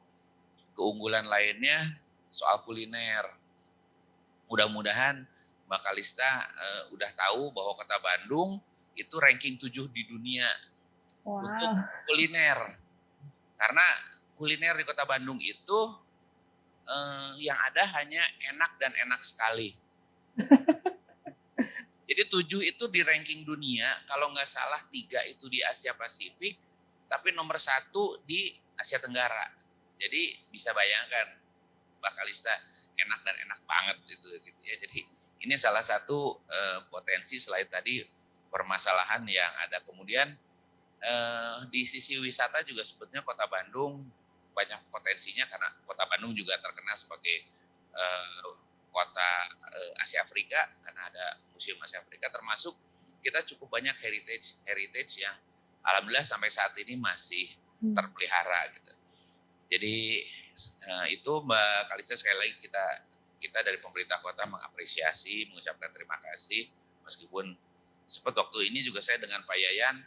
keunggulan lainnya soal kuliner, mudah-mudahan Mbak Kalista udah tahu bahwa Kota Bandung itu ranking 7 di dunia untuk Wow. kuliner. Karena kuliner di Kota Bandung itu yang ada hanya enak dan enak sekali. Jadi 7 itu di ranking dunia, kalau nggak salah 3 itu di Asia Pasifik, tapi nomor 1 di Asia Tenggara. Jadi bisa bayangkan Mbak Kalista enak dan enak banget gitu ya. Jadi ini salah satu potensi selain tadi permasalahan yang ada. Kemudian di sisi wisata juga sebetulnya Kota Bandung banyak potensinya karena Kota Bandung juga terkenal sebagai kota Asia Afrika karena ada Museum Asia Afrika, termasuk kita cukup banyak heritage yang alhamdulillah sampai saat ini masih terpelihara gitu. Jadi itu Mbak Kalista, sekali lagi kita dari pemerintah kota mengapresiasi, mengucapkan terima kasih, meskipun sempat waktu ini juga saya dengan Pak Yayan,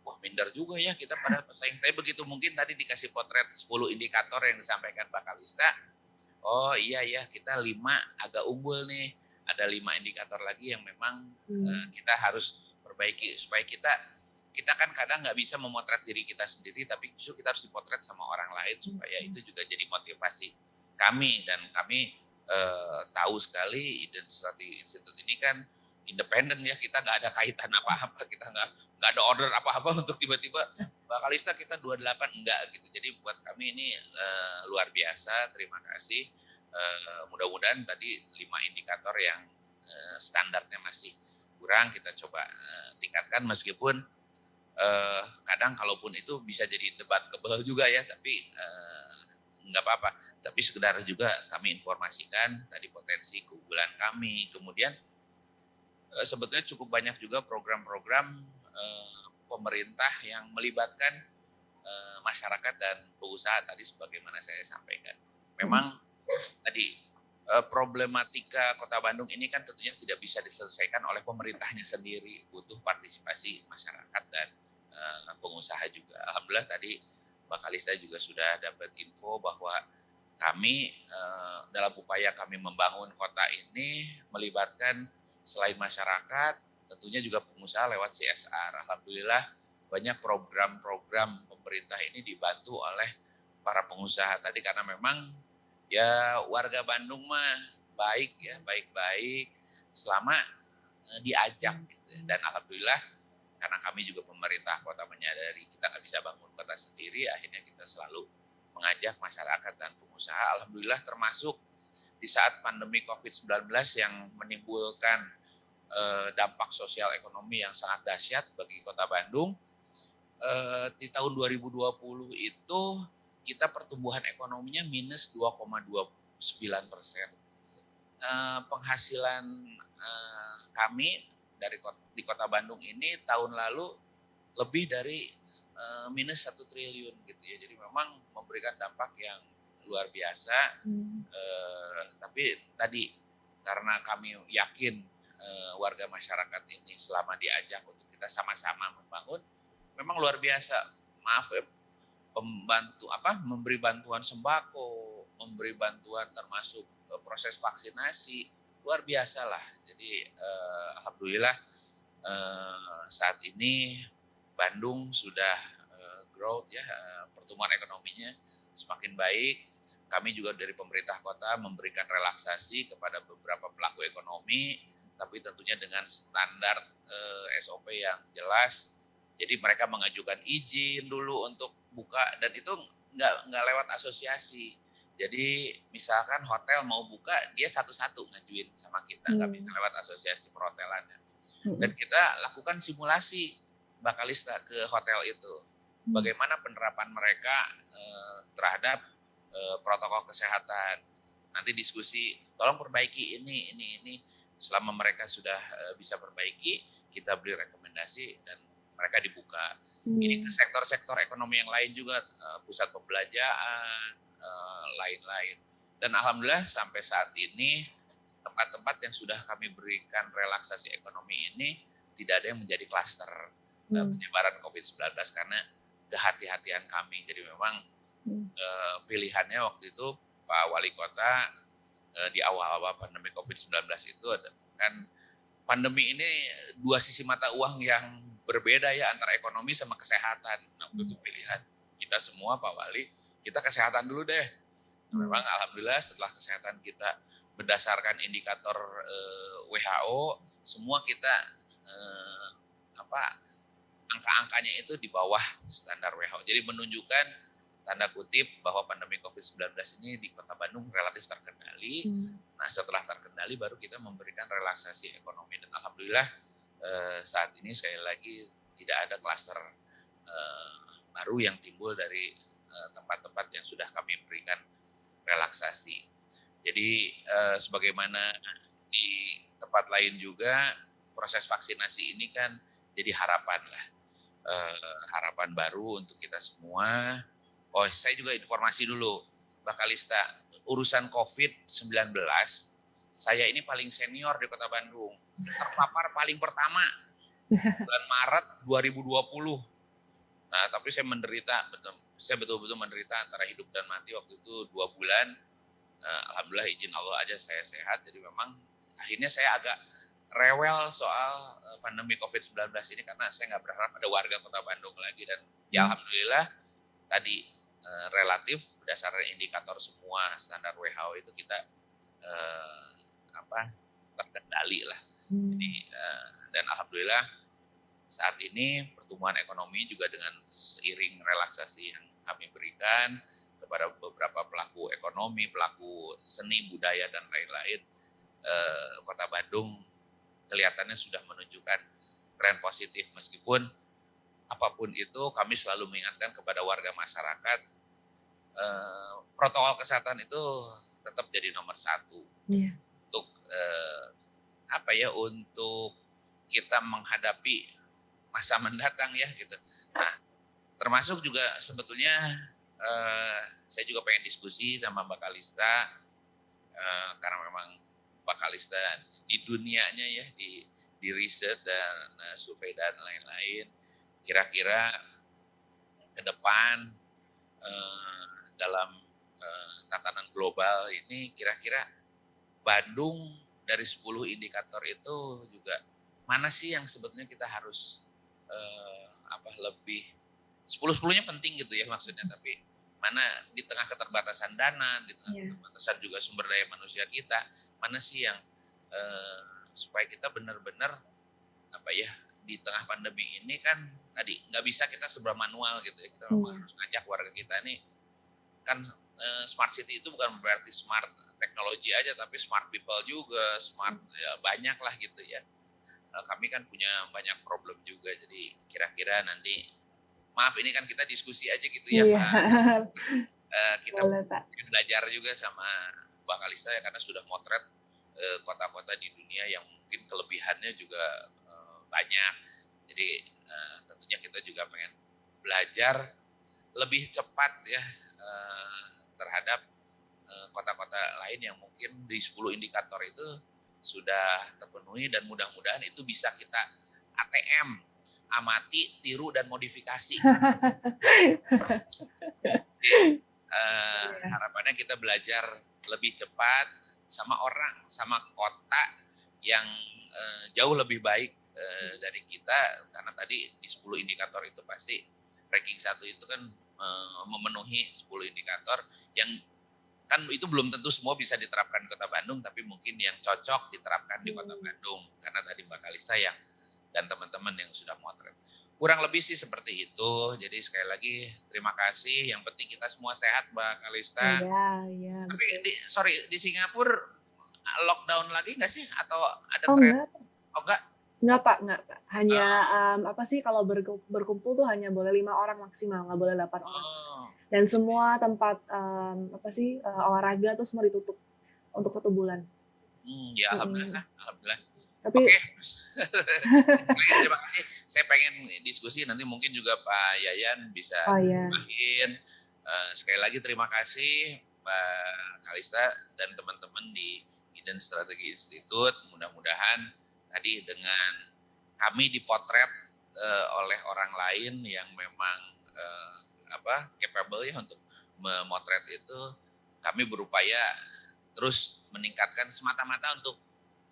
wah minder juga ya kita pada pesaing. Tapi begitu mungkin tadi dikasih potret 10 indikator yang disampaikan Mbak Kalista, oh iya ya kita 5 agak unggul nih, ada 5 indikator lagi yang memang kita harus perbaiki supaya kita kan kadang nggak bisa memotret diri kita sendiri, tapi justru kita harus dipotret sama orang lain supaya itu juga jadi motivasi kami. Dan kami tahu sekali Strategi Institute ini kan independen ya, kita nggak ada kaitan apa-apa, kita nggak ada order apa-apa untuk tiba-tiba Mbak Kalista kita 28 enggak gitu. Jadi buat kami ini luar biasa, terima kasih. Mudah-mudahan tadi 5 indikator yang standarnya masih kurang kita coba tingkatkan, meskipun kadang kalaupun itu bisa jadi debat kebal juga ya, tapi nggak apa-apa. Tapi sekedar juga kami informasikan tadi potensi keunggulan kami. Kemudian sebetulnya cukup banyak juga program-program pemerintah yang melibatkan masyarakat dan pengusaha tadi sebagaimana saya sampaikan. Memang tadi problematika Kota Bandung ini kan tentunya tidak bisa diselesaikan oleh pemerintahnya sendiri, butuh partisipasi masyarakat dan pengusaha juga. Alhamdulillah tadi Mbak Kalista juga sudah dapat info bahwa kami dalam upaya kami membangun kota ini melibatkan selain masyarakat, tentunya juga pengusaha lewat CSR. Alhamdulillah banyak program-program pemerintah ini dibantu oleh para pengusaha tadi, karena memang ya warga Bandung mah baik ya, baik-baik selama diajak gitu. Dan alhamdulillah karena kami juga pemerintah kota menyadari kita nggak bisa bangun kota sendiri, akhirnya kita selalu mengajak masyarakat dan pengusaha. Alhamdulillah termasuk di saat pandemi COVID-19 yang menimbulkan dampak sosial ekonomi yang sangat dahsyat bagi Kota Bandung, di tahun 2020 itu kita pertumbuhan ekonominya minus 2,29%. Penghasilan kami di Kota Bandung ini tahun lalu lebih dari minus 1 triliun gitu ya. Jadi memang memberikan dampak yang luar biasa. Tapi tadi karena kami yakin warga masyarakat ini selama diajak untuk kita sama-sama membangun, memang luar biasa. Maaf ya, memberi bantuan sembako, memberi bantuan termasuk proses vaksinasi, luar biasa lah. Jadi alhamdulillah saat ini Bandung sudah growth ya, pertumbuhan ekonominya semakin baik. Kami juga dari pemerintah kota memberikan relaksasi kepada beberapa pelaku ekonomi, tapi tentunya dengan standar SOP yang jelas. Jadi mereka mengajukan izin dulu untuk buka, dan itu nggak lewat asosiasi. Jadi misalkan hotel mau buka, dia satu-satu ngajuin sama kita, nggak bisa lewat asosiasi perhotelannya. Dan kita lakukan simulasi Mbak Kalista ke hotel itu, bagaimana penerapan mereka terhadap protokol kesehatan. Nanti diskusi, tolong perbaiki ini. Selama mereka sudah bisa perbaiki, kita beri rekomendasi dan mereka dibuka. Ini ke sektor-sektor ekonomi yang lain juga, pusat perbelanjaan, lain-lain. Dan alhamdulillah sampai saat ini tempat-tempat yang sudah kami berikan relaksasi ekonomi ini tidak ada yang menjadi klaster penyebaran COVID-19, karena kehati-hatian kami. Jadi memang pilihannya waktu itu Pak Wali Kota di awal-awal pandemi COVID-19 itu kan pandemi ini dua sisi mata uang yang berbeda ya antara ekonomi sama kesehatan. Nah, itu pilihan kita semua Pak Wali, kita kesehatan dulu deh. Nah, memang alhamdulillah setelah kesehatan kita berdasarkan indikator WHO, semua kita angka-angkanya itu di bawah standar WHO. Jadi menunjukkan tanda kutip bahwa pandemi COVID-19 ini di Kota Bandung relatif terkendali. Nah, setelah terkendali baru kita memberikan relaksasi ekonomi dan alhamdulillah saat ini sekali lagi tidak ada klaster baru yang timbul dari tempat-tempat yang sudah kami berikan relaksasi. Jadi sebagaimana di tempat lain juga proses vaksinasi ini kan jadi harapan lah, harapan baru untuk kita semua. Oh, saya juga informasi dulu, Mbak Kalista, urusan COVID-19, saya ini paling senior di Kota Bandung, terpapar paling pertama bulan Maret 2020. Nah, tapi saya betul-betul menderita antara hidup dan mati waktu itu 2 bulan. Alhamdulillah izin Allah aja saya sehat, jadi memang akhirnya saya agak rewel soal pandemi COVID-19 ini karena saya nggak berharap ada warga Kota Bandung lagi dan ya alhamdulillah tadi relatif berdasarkan indikator semua standar WHO itu kita terkendali lah. Jadi dan alhamdulillah saat ini pertumbuhan ekonomi juga dengan seiring relaksasi yang kami berikan kepada beberapa pelaku ekonomi, pelaku seni, budaya dan lain-lain, Kota Bandung kelihatannya sudah menunjukkan tren positif meskipun apapun itu kami selalu mengingatkan kepada warga masyarakat protokol kesehatan itu tetap jadi nomor 1 untuk untuk kita menghadapi masa mendatang ya gitu. Nah, termasuk juga sebetulnya saya juga pengen diskusi sama Mbak Kalista karena memang Mbak Kalista di dunianya ya di riset dan survei dan lain-lain, kira-kira ke depan dalam tatanan global ini kira-kira Bandung dari 10 indikator itu juga mana sih yang sebetulnya kita harus lebih 10-10-nya penting gitu ya maksudnya, tapi mana di tengah keterbatasan dana, di tengah keterbatasan juga sumber daya manusia kita, mana sih yang supaya kita benar-benar di tengah pandemi ini kan tadi nggak bisa kita serba manual gitu ya, kita harus ngajak warga kita ini kan smart city itu bukan berarti smart teknologi aja tapi smart people juga, smart ya, banyak lah gitu ya. Kami kan punya banyak problem juga, jadi kira-kira nanti maaf ini kan kita diskusi aja gitu ya Pak. Kita belajar juga sama Mbak Kalista ya karena sudah motret kota-kota di dunia yang mungkin kelebihannya juga banyak. Jadi tentunya kita juga pengen belajar lebih cepat ya terhadap kota-kota lain yang mungkin di 10 indikator itu sudah terpenuhi dan mudah-mudahan itu bisa kita ATM, amati, tiru dan modifikasi. Jadi, harapannya kita belajar lebih cepat sama orang, sama kota yang jauh lebih baik dari kita karena tadi di 10 indikator itu pasti ranking 1 itu kan memenuhi 10 indikator yang kan itu belum tentu semua bisa diterapkan di Kota Bandung, tapi mungkin yang cocok diterapkan di Kota Bandung karena tadi Mbak Kalista dan teman-teman yang sudah motret. Kurang lebih sih seperti itu. Jadi sekali lagi terima kasih. Yang penting kita semua sehat Mbak Kalista. Iya. Tapi di Singapura lockdown lagi nggak sih atau ada tren? Enggak. Oh enggak? Enggak Pak. Hanya kalau berkumpul tuh hanya boleh 5 orang maksimal, nggak boleh 8 orang. Dan semua tempat olahraga tuh semua ditutup untuk 1 bulan. Ya alhamdulillah. Tapi terima kasih. Saya pengen diskusi nanti mungkin juga Pak Yayan bisa tambahin. Sekali lagi terima kasih Mbak Kalista dan teman-teman di Iden Strategi Institute. Mudah-mudahan tadi dengan kami dipotret oleh orang lain yang memang capable ya untuk memotret itu. Kami berupaya terus meningkatkan semata-mata untuk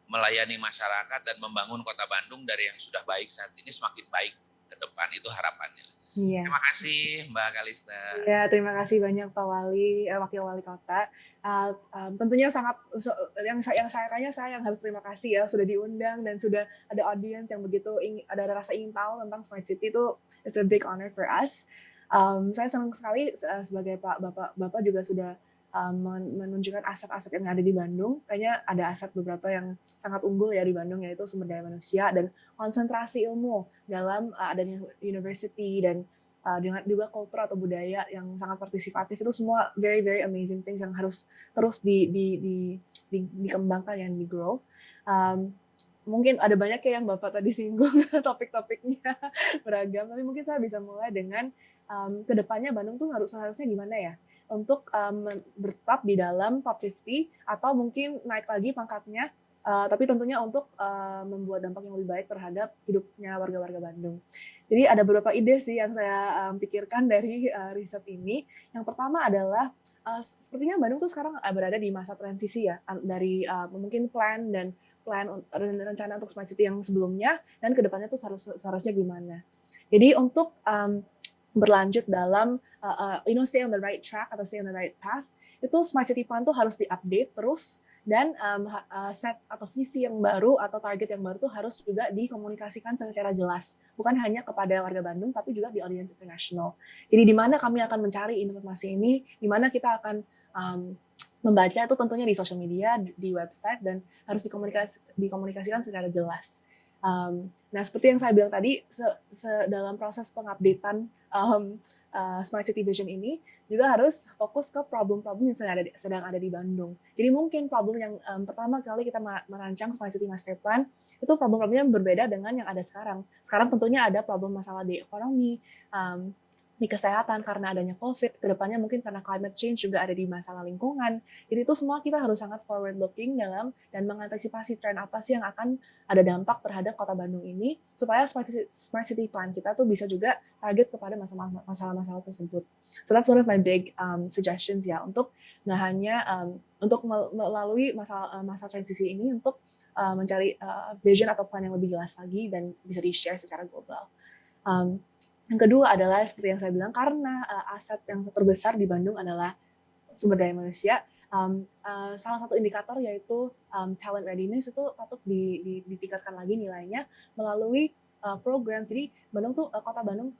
melayani masyarakat dan membangun Kota Bandung dari yang sudah baik saat ini semakin baik ke depan, itu harapannya. Iya. Terima kasih Mbak Kalista. Iya, terima kasih banyak Pak Wali, Wakil Wali Kota. Tentunya sangat yang saya kayaknya saya yang harus terima kasih ya sudah diundang dan sudah ada audience yang begitu ada rasa ingin tahu tentang Smart City itu, it's a big honor for us. Saya senang sekali sebagai Bapak juga sudah menunjukkan aset-aset yang ada di Bandung. Kayaknya ada aset beberapa yang sangat unggul ya di Bandung, yaitu sumber daya manusia dan konsentrasi ilmu dalam adanya university dan dengan juga kultur atau budaya yang sangat partisipatif. Itu semua very very amazing things yang harus terus dikembangkan dan di-grow. Mungkin ada banyak ya yang Bapak tadi singgung topik-topiknya beragam, tapi mungkin saya bisa mulai dengan kedepannya Bandung tuh harusnya gimana ya untuk bertetap di dalam top 50 atau mungkin naik lagi pangkatnya, tapi tentunya untuk membuat dampak yang lebih baik terhadap hidupnya warga-warga Bandung. Jadi ada beberapa ide sih yang saya pikirkan dari riset ini. Yang pertama adalah sepertinya Bandung tuh sekarang berada di masa transisi ya, dari mungkin plan dan rencana untuk smart city yang sebelumnya dan kedepannya tuh seharusnya gimana. Jadi untuk berlanjut dalam stay on the right track atau stay on the right path, itu smart city plan tuh harus diupdate terus dan set atau visi yang baru atau target yang baru tuh harus juga dikomunikasikan secara jelas, bukan hanya kepada warga Bandung tapi juga di audiens internasional. Jadi di mana kami akan mencari informasi ini, di mana kita akan membaca itu tentunya di social media, di website, dan harus dikomunikasikan secara jelas. Nah, seperti yang saya bilang tadi, dalam proses pengupdatean Smart City Vision ini juga harus fokus ke problem-problem yang sedang ada di Bandung. Jadi mungkin problem yang pertama kali kita merancang Smart City Master Plan itu problem-problemnya berbeda dengan yang ada sekarang. Sekarang tentunya ada problem masalah di ekonomi, di kesehatan karena adanya COVID, kedepannya mungkin karena climate change juga ada di masalah lingkungan. Jadi itu semua kita harus sangat forward looking dalam dan mengantisipasi tren apa sih yang akan ada dampak terhadap kota Bandung ini supaya smart city plan kita tuh bisa juga target kepada masalah-masalah tersebut. So that's one of my big suggestions ya, untuk nggak hanya untuk melalui masa transisi ini untuk mencari vision atau plan yang lebih jelas lagi dan bisa di-share secara global. Yang kedua adalah seperti yang saya bilang, karena aset yang terbesar di Bandung adalah sumber daya manusia. Salah satu indikator yaitu talent readiness itu patut ditingkatkan lagi nilainya melalui program. Jadi Bandung tuh kota Bandung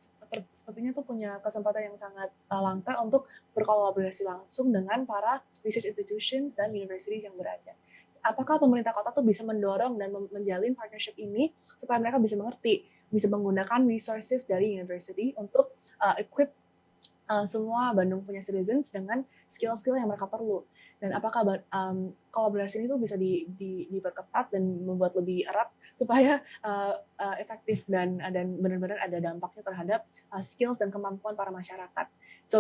sepertinya tuh punya kesempatan yang sangat langka untuk berkolaborasi langsung dengan para research institutions dan universities yang berada. Apakah pemerintah kota tuh bisa mendorong dan menjalin partnership ini supaya mereka bisa mengerti, bisa menggunakan resources dari university untuk equip semua Bandung punya citizens dengan skill-skill yang mereka perlu. Dan apakah kolaborasi ini tuh bisa diperketat dan membuat lebih erat supaya efektif dan benar-benar ada dampaknya terhadap skills dan kemampuan para masyarakat. So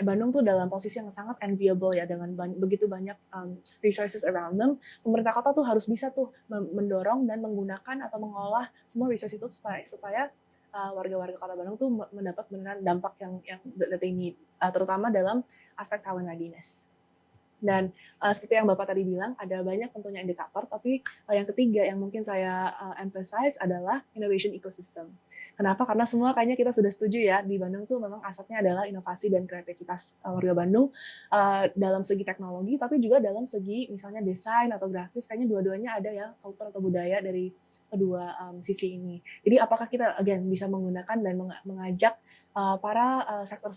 Bandung tuh dalam posisi yang sangat enviable ya, dengan begitu banyak resources around them. Pemerintah kota tuh harus bisa tuh mendorong dan menggunakan atau mengolah semua resource itu supaya warga-warga kota Bandung tuh mendapat beneran dampak yang that they need, terutama dalam aspek talent readiness. Dan seperti yang Bapak tadi bilang, ada banyak tentunya indikator, tapi yang ketiga yang mungkin saya emphasize adalah innovation ecosystem. Kenapa? Karena semua kayaknya kita sudah setuju ya, di Bandung tuh memang asetnya adalah inovasi dan kreativitas warga Bandung dalam segi teknologi, tapi juga dalam segi misalnya desain atau grafis, kayaknya dua-duanya ada ya, kultur atau budaya dari kedua sisi ini. Jadi apakah kita bisa menggunakan dan mengajak para sektor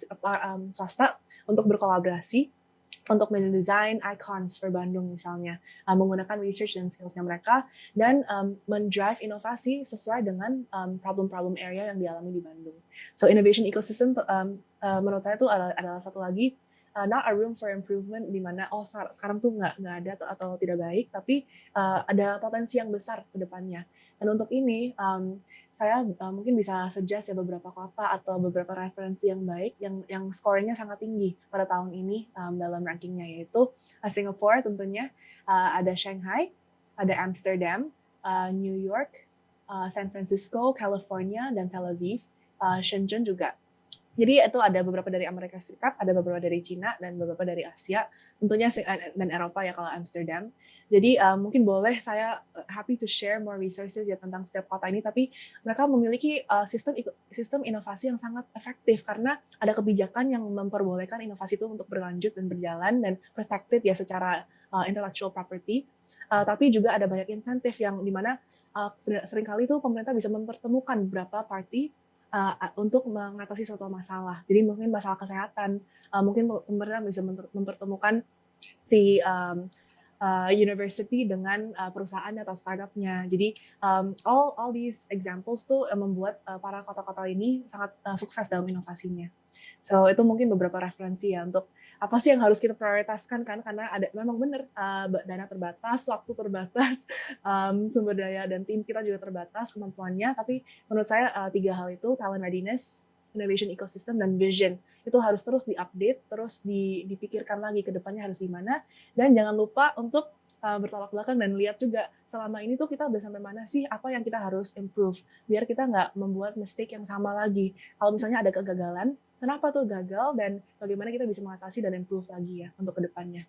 swasta untuk berkolaborasi untuk mendesain icons for Bandung misalnya, menggunakan research dan skills-nya mereka, dan mendrive inovasi sesuai dengan problem-problem area yang dialami di Bandung. So innovation ecosystem menurut saya itu adalah satu lagi, not a room for improvement, di mana sekarang tuh nggak ada atau tidak baik, tapi ada potensi yang besar ke depannya. Dan untuk ini saya mungkin bisa suggest ya beberapa kota atau beberapa referensi yang baik yang skornya sangat tinggi pada tahun ini dalam rankingnya, yaitu Singapore tentunya, ada Shanghai, ada Amsterdam, New York, San Francisco, California, dan Tel Aviv. Shenzhen juga. Jadi itu ada beberapa dari Amerika Serikat, ada beberapa dari Cina, dan beberapa dari Asia, tentunya dan Eropa ya kalau Amsterdam. Jadi mungkin boleh saya happy to share more resources ya tentang setiap kota ini, tapi mereka memiliki sistem inovasi yang sangat efektif karena ada kebijakan yang memperbolehkan inovasi itu untuk berlanjut dan berjalan dan protected ya secara intellectual property. Tapi juga ada banyak insentif yang dimana seringkali itu pemerintah bisa mempertemukan beberapa party untuk mengatasi suatu masalah. Jadi mungkin masalah kesehatan, mungkin pemerintah bisa mempertemukan si university dengan perusahaan atau startupnya. Jadi all these examples tuh membuat para kota-kota ini sangat sukses dalam inovasinya. So itu mungkin beberapa referensi ya untuk apa sih yang harus kita prioritaskan kan, karena ada memang benar dana terbatas, waktu terbatas, sumber daya dan tim kita juga terbatas kemampuannya, tapi menurut saya 3 hal itu, talent readiness, innovation ecosystem, dan vision, itu harus terus diupdate, terus dipikirkan lagi ke depannya harus gimana, dan jangan lupa untuk bertolak belakang dan lihat juga selama ini tuh kita udah sampai mana sih, apa yang kita harus improve, biar kita nggak membuat mistake yang sama lagi. Kalau misalnya ada kegagalan, kenapa tuh gagal dan bagaimana kita bisa mengatasi dan improve lagi ya untuk kedepannya.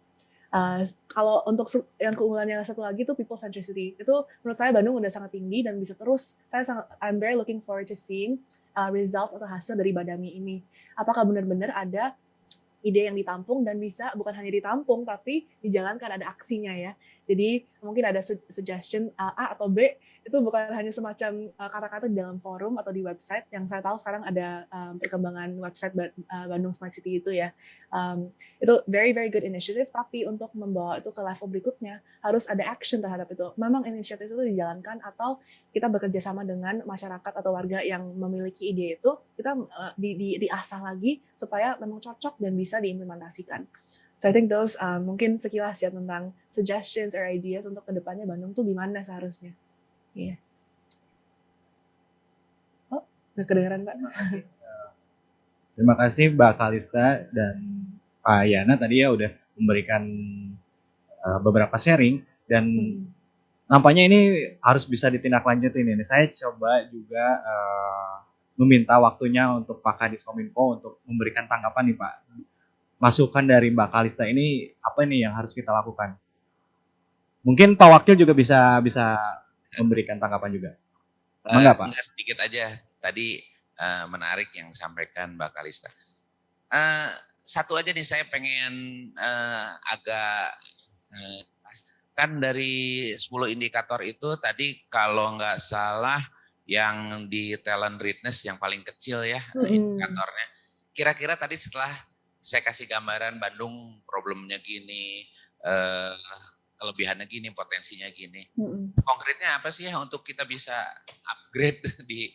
Kalau untuk yang keunggulannya satu lagi tuh people centricity, itu menurut saya Bandung udah sangat tinggi dan bisa terus. I'm very looking forward to seeing result atau hasil dari Badami ini. Apakah benar-benar ada ide yang ditampung dan bisa bukan hanya ditampung tapi dijalankan, ada aksinya ya. Jadi mungkin ada suggestion A atau B, itu bukan hanya semacam kata-kata di dalam forum atau di website. Yang saya tahu sekarang ada perkembangan website Bandung Smart City itu ya. Itu very very good initiative, tapi untuk membawa itu ke level berikutnya harus ada action terhadap itu. Memang inisiatif itu dijalankan atau kita bekerja sama dengan masyarakat atau warga yang memiliki ide itu, kita diasah lagi supaya memang cocok dan bisa diimplementasikan. So I think those mungkin sekilas ya tentang suggestions or ideas untuk kedepannya Bandung tuh gimana seharusnya. Iya. Yeah. Oh, nggak kedengeran Pak. Terima kasih Mbak Kalista dan Pak Yana tadi ya udah memberikan beberapa sharing dan nampaknya ini harus bisa ditindaklanjutin ini. Saya coba juga meminta waktunya untuk Pak Kadis Kominfo untuk memberikan tanggapan nih Pak. Masukan dari Mbak Kalista ini apa nih yang harus kita lakukan? Mungkin Pak Wakil juga bisa memberikan tanggapan juga. Enggak Pak? Enggak, sedikit aja. Tadi menarik yang disampaikan Mbak Kalista. Satu aja nih saya pengen agak kan dari 10 indikator itu tadi kalau nggak salah yang di talent readiness yang paling kecil ya indikatornya. Kira-kira tadi setelah saya kasih gambaran Bandung problemnya gini, kelebihannya gini, potensinya gini. Konkretnya apa sih ya untuk kita bisa upgrade di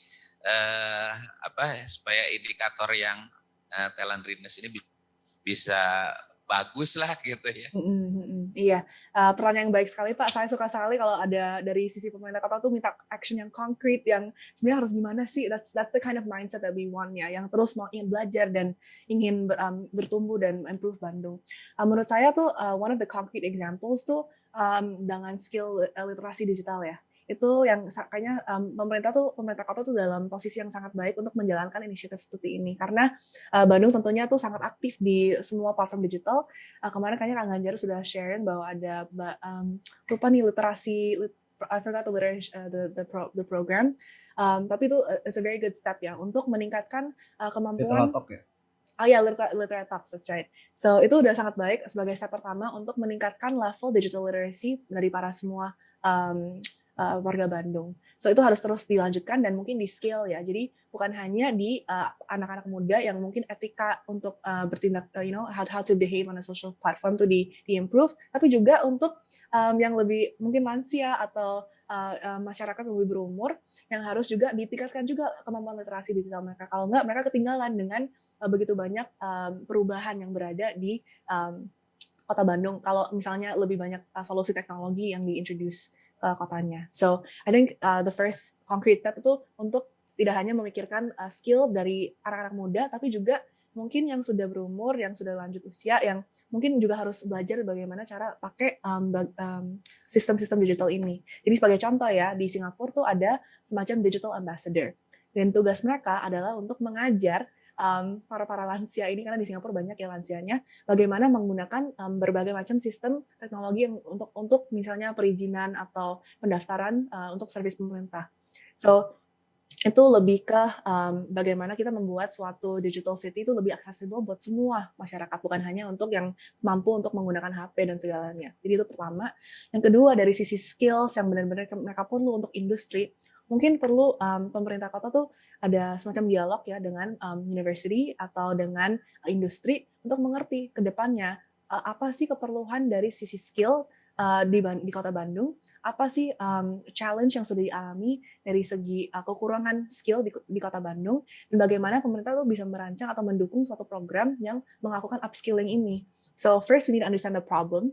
supaya indikator yang talent readiness ini bisa bagus lah gitu ya. Iya, pertanyaan yang baik sekali Pak. Saya suka sekali kalau ada dari sisi pemerintah kota tuh minta action yang konkret, yang sebenarnya harus gimana sih. That's the kind of mindset that we want ya, yang terus mau ingin belajar dan ingin bertumbuh dan improve Bandung. Menurut saya tuh one of the concrete examples tuh dengan skill literasi digital ya. Itu yang kayaknya pemerintah kota tuh dalam posisi yang sangat baik untuk menjalankan inisiatif seperti ini, karena Bandung tentunya tuh sangat aktif di semua platform digital. Kemarin kayaknya Kang Ganjar sudah sharing bahwa ada lupa nih literasi, I forgot the program, tapi itu it's a very good step ya untuk meningkatkan kemampuan. Literate Talks, that's right. So itu udah sangat baik sebagai step pertama untuk meningkatkan level digital literacy dari para semua warga Bandung. So itu harus terus dilanjutkan dan mungkin di scale ya. Jadi bukan hanya di anak-anak muda yang mungkin etika untuk bertindak, how to behave on a social platform to di-improve, tapi juga untuk yang lebih mungkin lansia atau masyarakat yang lebih berumur yang harus juga ditingkatkan juga kemampuan literasi digital mereka. Kalau enggak, mereka ketinggalan dengan begitu banyak perubahan yang berada di kota Bandung. Kalau misalnya lebih banyak solusi teknologi yang di-introduce ke kotanya. So I think the first concrete step itu untuk tidak hanya memikirkan skill dari anak-anak muda, tapi juga mungkin yang sudah berumur, yang sudah lanjut usia, yang mungkin juga harus belajar bagaimana cara pakai sistem-sistem digital ini. Jadi sebagai contoh ya, di Singapura tuh ada semacam digital ambassador. Dan tugas mereka adalah untuk mengajar para lansia ini, karena di Singapura banyak ya lansianya, bagaimana menggunakan berbagai macam sistem teknologi yang untuk misalnya perizinan atau pendaftaran untuk servis pemerintah. So itu lebih ke bagaimana kita membuat suatu digital city itu lebih accessible buat semua masyarakat, bukan hanya untuk yang mampu untuk menggunakan HP dan segalanya. Jadi itu pertama. Yang kedua, dari sisi skills yang benar-benar mereka perlu untuk industri, mungkin perlu pemerintah kota tuh ada semacam dialog ya dengan university atau dengan industri untuk mengerti ke depannya apa sih keperluan dari sisi skill di Kota Bandung, apa sih challenge yang sudah dialami dari segi kekurangan skill di Kota Bandung, dan bagaimana pemerintah tuh bisa merancang atau mendukung suatu program yang melakukan upskilling ini. So first we need to understand the problem,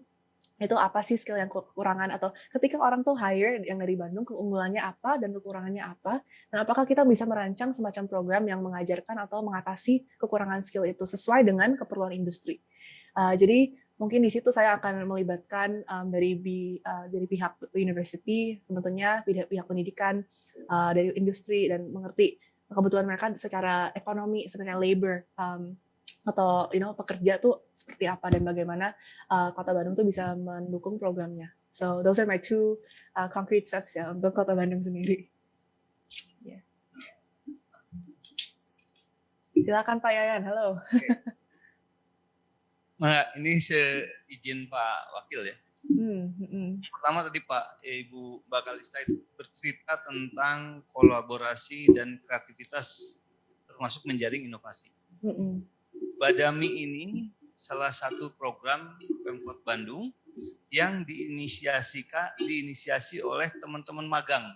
itu apa sih skill yang kekurangan, atau ketika orang tuh hire yang dari Bandung, keunggulannya apa dan kekurangannya apa, dan apakah kita bisa merancang semacam program yang mengajarkan atau mengatasi kekurangan skill itu sesuai dengan keperluan industri. Jadi mungkin di situ saya akan melibatkan dari pihak university, tentunya pihak pendidikan, dari industri, dan mengerti kebutuhan mereka secara ekonomi, secara labor, atau pekerja tuh seperti apa, dan bagaimana Kota Bandung tuh bisa mendukung programnya. So those are my two concrete steps ya untuk Kota Bandung sendiri. Yeah. Silakan Pak Yayan, halo. Nah, ini seizin Pak Wakil ya. Pertama tadi Ibu Mbak Kalista bercerita tentang kolaborasi dan kreativitas termasuk menjaring inovasi. Badami ini salah satu program Pemkot Bandung yang diinisiasi oleh teman-teman magang.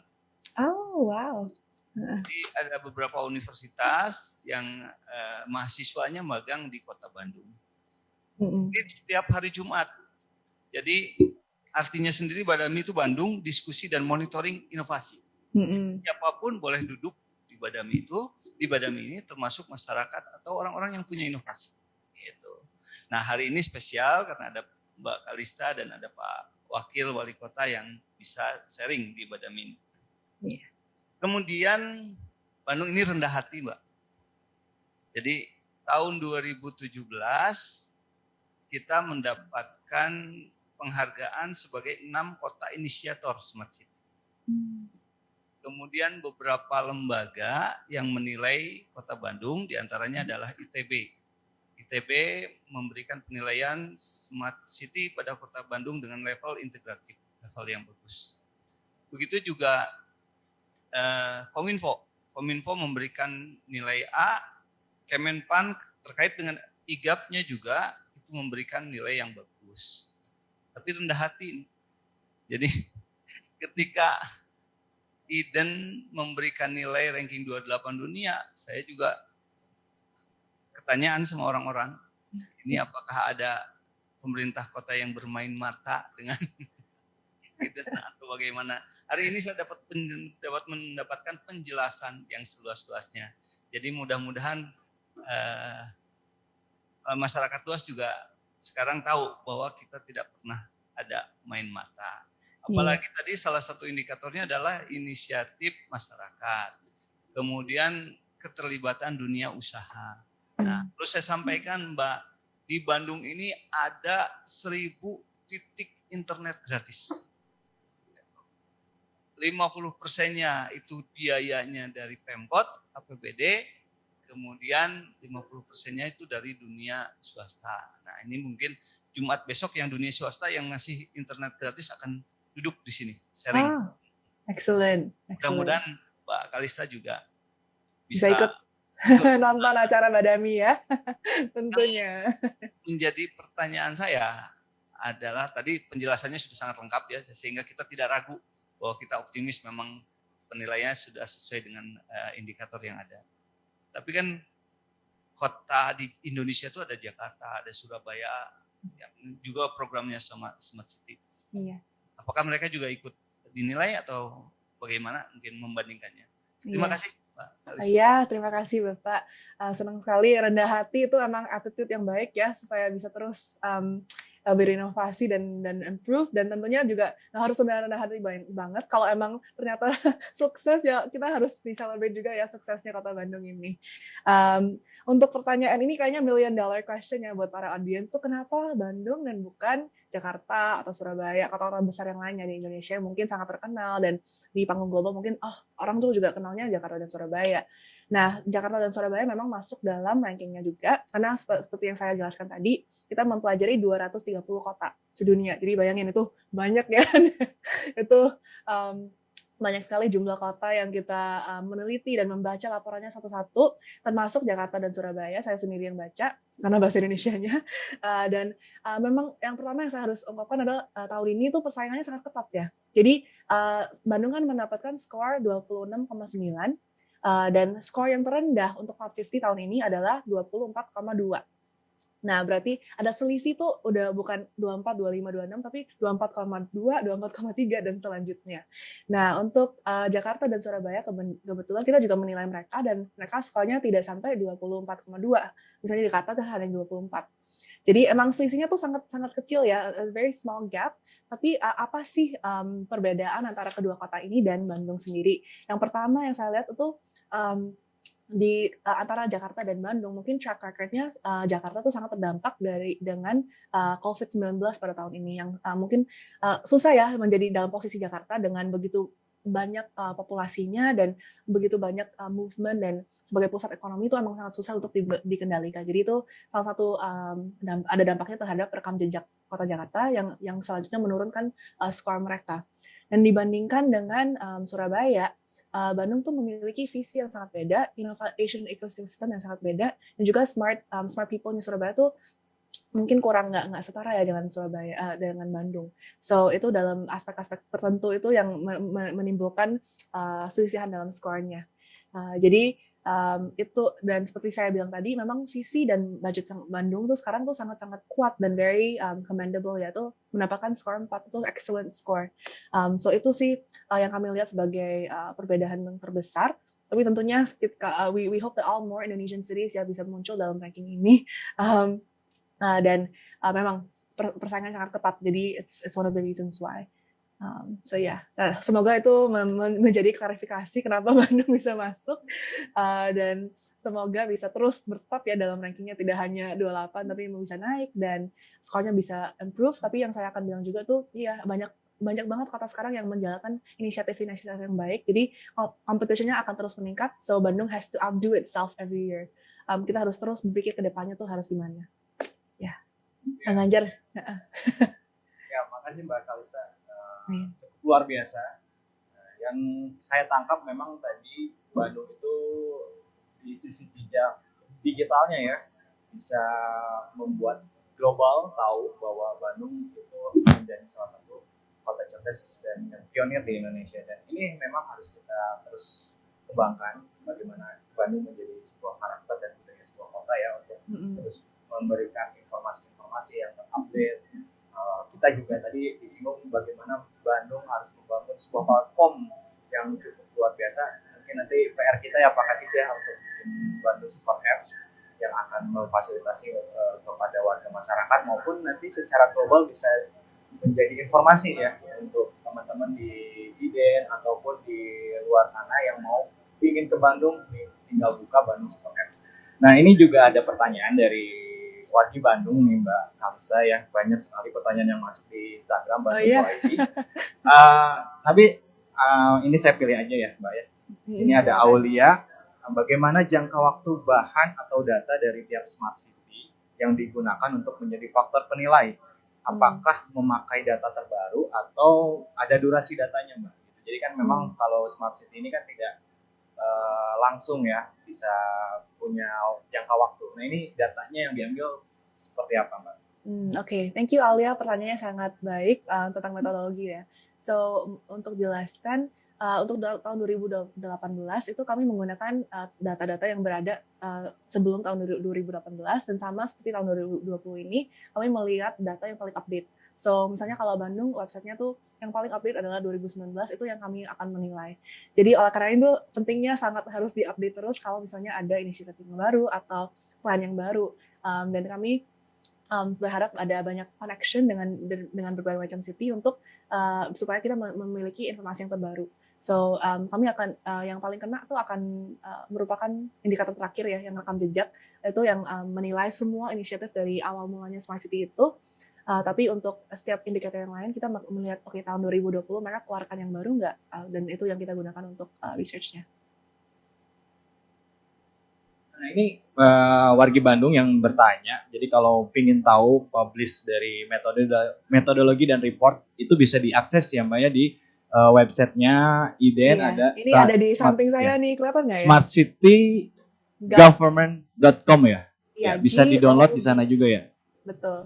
Oh, wow. Jadi ada beberapa universitas yang mahasiswanya magang di Kota Bandung. Ini setiap hari Jumat. Jadi artinya sendiri Badami itu Bandung Diskusi dan Monitoring Inovasi. Siapapun boleh duduk di Badami itu. Di Badami ini termasuk masyarakat atau orang-orang yang punya inovasi. Gitu. Nah hari ini spesial karena ada Mbak Kalista dan ada Pak Wakil Wali Kota yang bisa sharing di Badami ini. Yeah. Kemudian Bandung ini rendah hati Mbak. Jadi tahun 2017 kita mendapatkan penghargaan sebagai 6 kota inisiator Smart City. Kemudian beberapa lembaga yang menilai Kota Bandung, diantaranya adalah ITB. ITB memberikan penilaian Smart City pada Kota Bandung dengan level integratif, level yang bagus. Begitu juga Kominfo. Kominfo memberikan nilai A, Kemenpan terkait dengan IGAP-nya juga itu memberikan nilai yang bagus. Tapi rendah hati. Jadi ketika Eden memberikan nilai ranking 28 dunia, saya juga ketanyaan sama orang-orang, ini apakah ada pemerintah kota yang bermain mata dengan Eden atau bagaimana? Hari ini saya dapat mendapatkan penjelasan yang seluas-luasnya. Jadi mudah-mudahan masyarakat luas juga sekarang tahu bahwa kita tidak pernah ada main mata. Apalagi tadi salah satu indikatornya adalah inisiatif masyarakat. Kemudian keterlibatan dunia usaha. Nah, terus saya sampaikan Mbak, di Bandung ini ada 1000 titik internet gratis. 50%-nya itu biayanya dari Pemkot, APBD, kemudian 50%-nya itu dari dunia swasta. Nah, ini mungkin Jumat besok yang dunia swasta yang ngasih internet gratis akan duduk di sini, sharing. Excellent. Mudah-mudahan Mbak Kalista juga bisa ikut nonton acara Badami ya, tentunya. Menjadi pertanyaan saya adalah, tadi penjelasannya sudah sangat lengkap ya, sehingga kita tidak ragu bahwa kita optimis memang penilaiannya sudah sesuai dengan indikator yang ada. Tapi kan kota di Indonesia itu ada Jakarta, ada Surabaya, yang juga programnya sama Smart City. Iya. Apakah mereka juga ikut dinilai atau bagaimana mungkin membandingkannya? Terima kasih Pak. Iya, terima kasih Bapak. Senang sekali, rendah hati itu emang attitude yang baik ya, supaya bisa terus berinovasi dan improve, dan tentunya juga harus rendah hati banget kalau emang ternyata sukses ya, kita harus di-celebrate juga ya suksesnya Kota Bandung ini. Untuk pertanyaan ini kayaknya $1 million question ya buat para audience tuh, kenapa Bandung dan bukan Jakarta atau Surabaya, kota-kota besar yang lainnya di Indonesia yang mungkin sangat terkenal dan di panggung global mungkin orang tuh juga kenalnya Jakarta dan Surabaya. Nah, Jakarta dan Surabaya memang masuk dalam rankingnya juga, karena seperti yang saya jelaskan tadi, kita mempelajari 230 kota sedunia. Jadi bayangin itu banyak ya. Itu banyak sekali jumlah kota yang kita meneliti dan membaca laporannya satu-satu, termasuk Jakarta dan Surabaya. Saya sendiri yang baca, karena bahasa Indonesianya. Dan memang yang pertama yang saya harus ungkapkan adalah tahun ini tuh persaingannya sangat ketat ya. Jadi Bandung kan mendapatkan skor 26,9, dan skor yang terendah untuk top 50 tahun ini adalah 24,2. Nah, berarti ada selisih tuh udah bukan 24, 25, 26, tapi 24,2, 24,3 dan selanjutnya. Nah, untuk Jakarta dan Surabaya kebetulan kita juga menilai mereka, dan mereka skornya tidak sampai 24,2. Misalnya Jakarta tuh hanya 24. Jadi emang selisihnya tuh sangat kecil ya, a very small gap. Tapi apa sih perbedaan antara kedua kota ini dan Bandung sendiri? Yang pertama yang saya lihat itu di antara Jakarta dan Bandung, mungkin track record-nya Jakarta tuh sangat terdampak dengan COVID-19 pada tahun ini, yang mungkin susah ya menjadi dalam posisi Jakarta dengan begitu banyak populasinya dan begitu banyak movement, dan sebagai pusat ekonomi itu emang sangat susah untuk dikendalikan. Jadi itu salah satu ada dampaknya terhadap rekam jejak kota Jakarta yang selanjutnya menurunkan skor mereka. Dan dibandingkan dengan Surabaya, Bandung tuh memiliki visi yang sangat beda, innovation ecosystem yang sangat beda, dan juga smart people-nya Surabaya tuh mungkin kurang nggak setara ya dengan Surabaya dengan Bandung. So itu dalam aspek-aspek tertentu itu yang menimbulkan selisihan dalam skornya. Jadi itu, dan seperti saya bilang tadi, memang visi dan budget Bandung tuh sekarang tuh sangat-sangat kuat dan very commendable, yaitu mendapatkan skor 4 itu excellent score. So itu sih yang kami lihat sebagai perbedaan yang terbesar. Tapi tentunya we hope that all more Indonesian cities ya bisa muncul dalam ranking ini. Dan memang persaingan sangat ketat, jadi it's one of the reasons why. So yeah, semoga itu menjadi klarifikasi kenapa Bandung bisa masuk, dan semoga bisa terus bertetap ya dalam rankingnya, tidak hanya 28 tapi bisa naik dan skornya bisa improve. Tapi yang saya akan bilang juga tuh, iya banyak banget kota sekarang yang menjalankan inisiatif yang baik, jadi competition-nya akan terus meningkat. So Bandung has to outdo itself every year. Kita harus terus berpikir ke depannya tuh harus gimana. Ya, Ganjar. Ya, makasih Mbak Kalista. Cukup luar biasa. Yang saya tangkap memang tadi Bandung itu di sisi jejak digitalnya ya bisa membuat global tahu bahwa Bandung itu menjadi salah satu kota cerdas dan yang pionir di Indonesia, dan ini memang harus kita terus kembangkan bagaimana Bandung menjadi sebuah karakter dan menjadi sebuah kota ya untuk terus memberikan informasi-informasi yang terupdate. Kita juga tadi disinggung bagaimana Bandung harus membangun sebuah platform yang cukup luar biasa. Mungkin nanti PR kita ya Pak Kadis ya untuk bikin Bandung Super Apps yang akan memfasilitasi kepada warga masyarakat, maupun nanti secara global bisa menjadi informasi ya untuk teman-teman di IDEN ataupun di luar sana yang mau ingin ke Bandung, tinggal buka Bandung Super Apps. Nah, ini juga ada pertanyaan dari Wargi Bandung nih Mbak Kalista ya, banyak sekali pertanyaan yang masuk di Instagram Bandung ID. Tapi ini saya pilih aja ya Mbak ya. Di sini ada Aulia, bagaimana jangka waktu bahan atau data dari tiap smart city yang digunakan untuk menjadi faktor penilai? Apakah memakai data terbaru atau ada durasi datanya Mbak? Jadi kan memang kalau smart city ini kan tidak langsung ya bisa punya jangka waktu. Nah ini datanya yang diambil seperti apa Mbak? Oke, thank you Alia, pertanyaannya sangat baik tentang metodologi ya. So untuk jelaskan, untuk tahun 2018 itu kami menggunakan data-data yang berada sebelum tahun 2018, dan sama seperti tahun 2020 ini kami melihat data yang paling update. So misalnya kalau Bandung, websitenya tuh yang paling update adalah 2019, itu yang kami akan menilai. Jadi oleh karena itu pentingnya sangat harus diupdate terus kalau misalnya ada inisiatif yang baru atau plan yang baru. Dan kami berharap ada banyak connection dengan berbagai macam city untuk supaya kita memiliki informasi yang terbaru. So kami akan yang paling kena tuh akan merupakan indikator terakhir ya, yang rekam jejak itu yang menilai semua inisiatif dari awal mulanya Smart City itu. Tapi untuk setiap indikator yang lain kita melihat oke, tahun 2020 mereka keluarkan yang baru nggak, dan itu yang kita gunakan untuk research-nya. Nah ini wargi Bandung yang bertanya, jadi kalau ingin tahu publish dari metodologi dan report itu bisa diakses ya Mbak ya di websitenya IDEN. Iya, ada ini ada di samping saya nih, kelihatan nggak ya? smartcitygovernment.com ya. Iya, Bisa di-download di sana juga ya. Betul.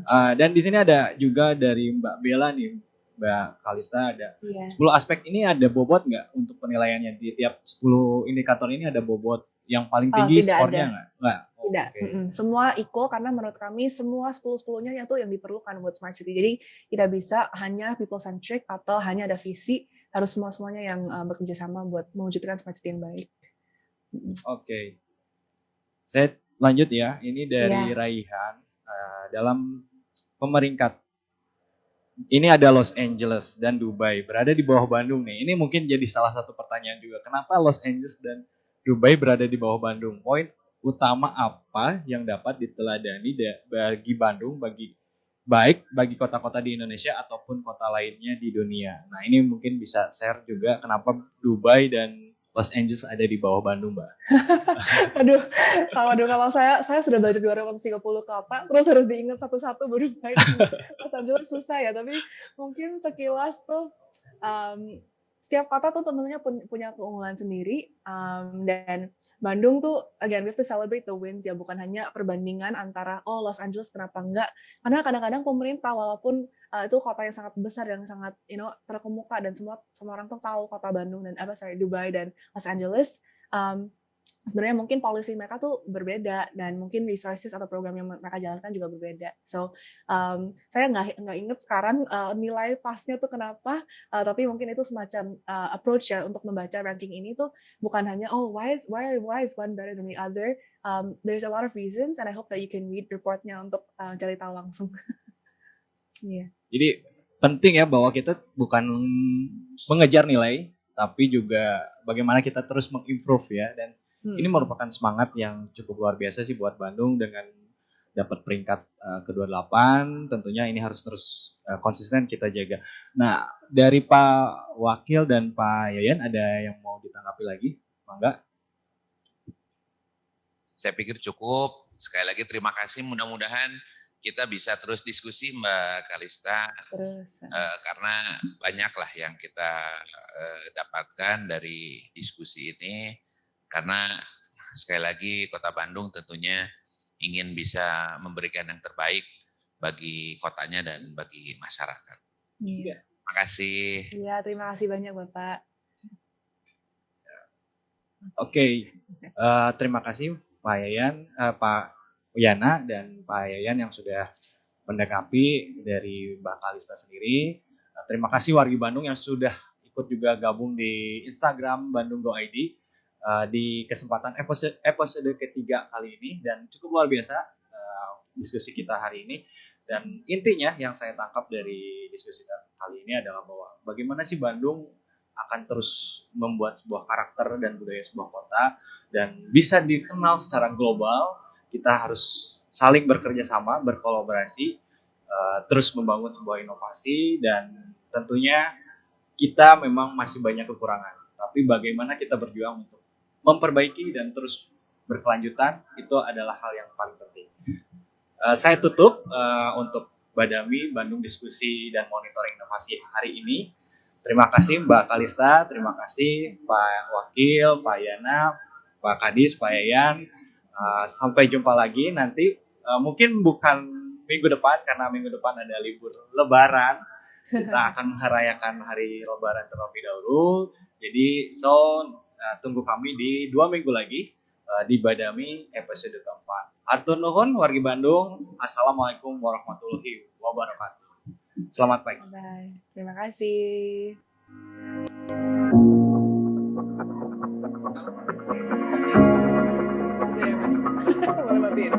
Dan di sini ada juga dari Mbak Bella nih, Mbak Kalista ada 10 aspek ini, ada bobot nggak untuk penilaiannya? Di tiap 10 indikator ini ada bobot yang paling tinggi skornya nggak? Nggak. Tidak. Semua equal karena menurut kami semua 10-10-nya itu yang diperlukan buat Smart City. Jadi tidak bisa hanya people centric atau hanya ada visi, harus semuanya yang bekerja sama buat mewujudkan Smart City yang baik. Oke. Saya lanjut ya. Ini dari Raihan. Dalam pemeringkat ini ada Los Angeles dan Dubai, berada di bawah Bandung nih. Ini mungkin jadi salah satu pertanyaan juga. Kenapa Los Angeles dan Dubai berada di bawah Bandung? Poin utama apa yang dapat diteladani bagi Bandung, baik bagi kota-kota di Indonesia ataupun kota lainnya di dunia? Nah ini mungkin bisa share juga kenapa Dubai dan Los Angeles ada di bawah Bandung, Mbak. Aduh, kalau saya sudah belajar 230 kota, terus harus diingat satu-satu baru baik. Los Angeles susah ya, tapi mungkin sekilas tuh setiap kota tuh tentunya punya keunggulan sendiri, dan Bandung tuh again we have to celebrate the wins ya, bukan hanya perbandingan antara Los Angeles kenapa enggak, karena kadang-kadang pemerintah walaupun itu kota yang sangat besar, yang sangat terkemuka dan semua orang tuh tahu kota Bandung dan Dubai dan Los Angeles, sebenarnya mungkin policy mereka tuh berbeda dan mungkin resources atau program yang mereka jalankan juga berbeda. So saya nggak inget sekarang nilai pasnya tuh kenapa, tapi mungkin itu semacam approach ya untuk membaca ranking ini tuh bukan hanya why is one better than the other. There's a lot of reasons and I hope that you can read reportnya untuk cari tahu langsung. Yeah. Jadi penting ya bahwa kita bukan mengejar nilai, tapi juga bagaimana kita terus mengimprove ya, dan ini merupakan semangat yang cukup luar biasa sih buat Bandung dengan dapat peringkat ke-28. Tentunya ini harus terus konsisten kita jaga. Nah, dari Pak Wakil dan Pak Yayan ada yang mau ditanggapi lagi? Mangga. Saya pikir cukup. Sekali lagi terima kasih, mudah-mudahan kita bisa terus diskusi Mbak Kalista, karena banyaklah yang kita dapatkan dari diskusi ini, karena sekali lagi Kota Bandung tentunya ingin bisa memberikan yang terbaik bagi kotanya dan bagi masyarakat. Iya. Terima kasih. Iya, terima kasih banyak Bapak. Oke, terima kasih Pak Yayan, Pak Yana dan Pak Yayan yang sudah mendekapi dari Mbak Kalista sendiri. Terima kasih wargi Bandung yang sudah ikut juga gabung di Instagram Bandung Go ID di kesempatan episode ketiga kali ini, dan cukup luar biasa diskusi kita hari ini. Dan intinya yang saya tangkap dari diskusi kali ini adalah bahwa bagaimana sih Bandung akan terus membuat sebuah karakter dan budaya sebuah kota dan bisa dikenal secara global. Kita harus saling bekerja sama, berkolaborasi, terus membangun sebuah inovasi, dan tentunya kita memang masih banyak kekurangan. Tapi bagaimana kita berjuang untuk memperbaiki dan terus berkelanjutan, itu adalah hal yang paling penting. Saya tutup untuk Badami Bandung Diskusi dan Monitoring Inovasi hari ini. Terima kasih Mbak Kalista, terima kasih Pak Wakil, Pak Yana, Pak Kadis, Pak Yayan. Sampai jumpa lagi nanti, mungkin bukan minggu depan karena minggu depan ada libur Lebaran. Kita akan merayakan hari Lebaran terlebih dahulu. Jadi tunggu kami di 2 minggu lagi di Badami episode keempat. Hatur nuhun wargi Bandung. Assalamualaikum warahmatullahi wabarakatuh. Selamat pagi. Bye. Terima kasih. Boleh matiin.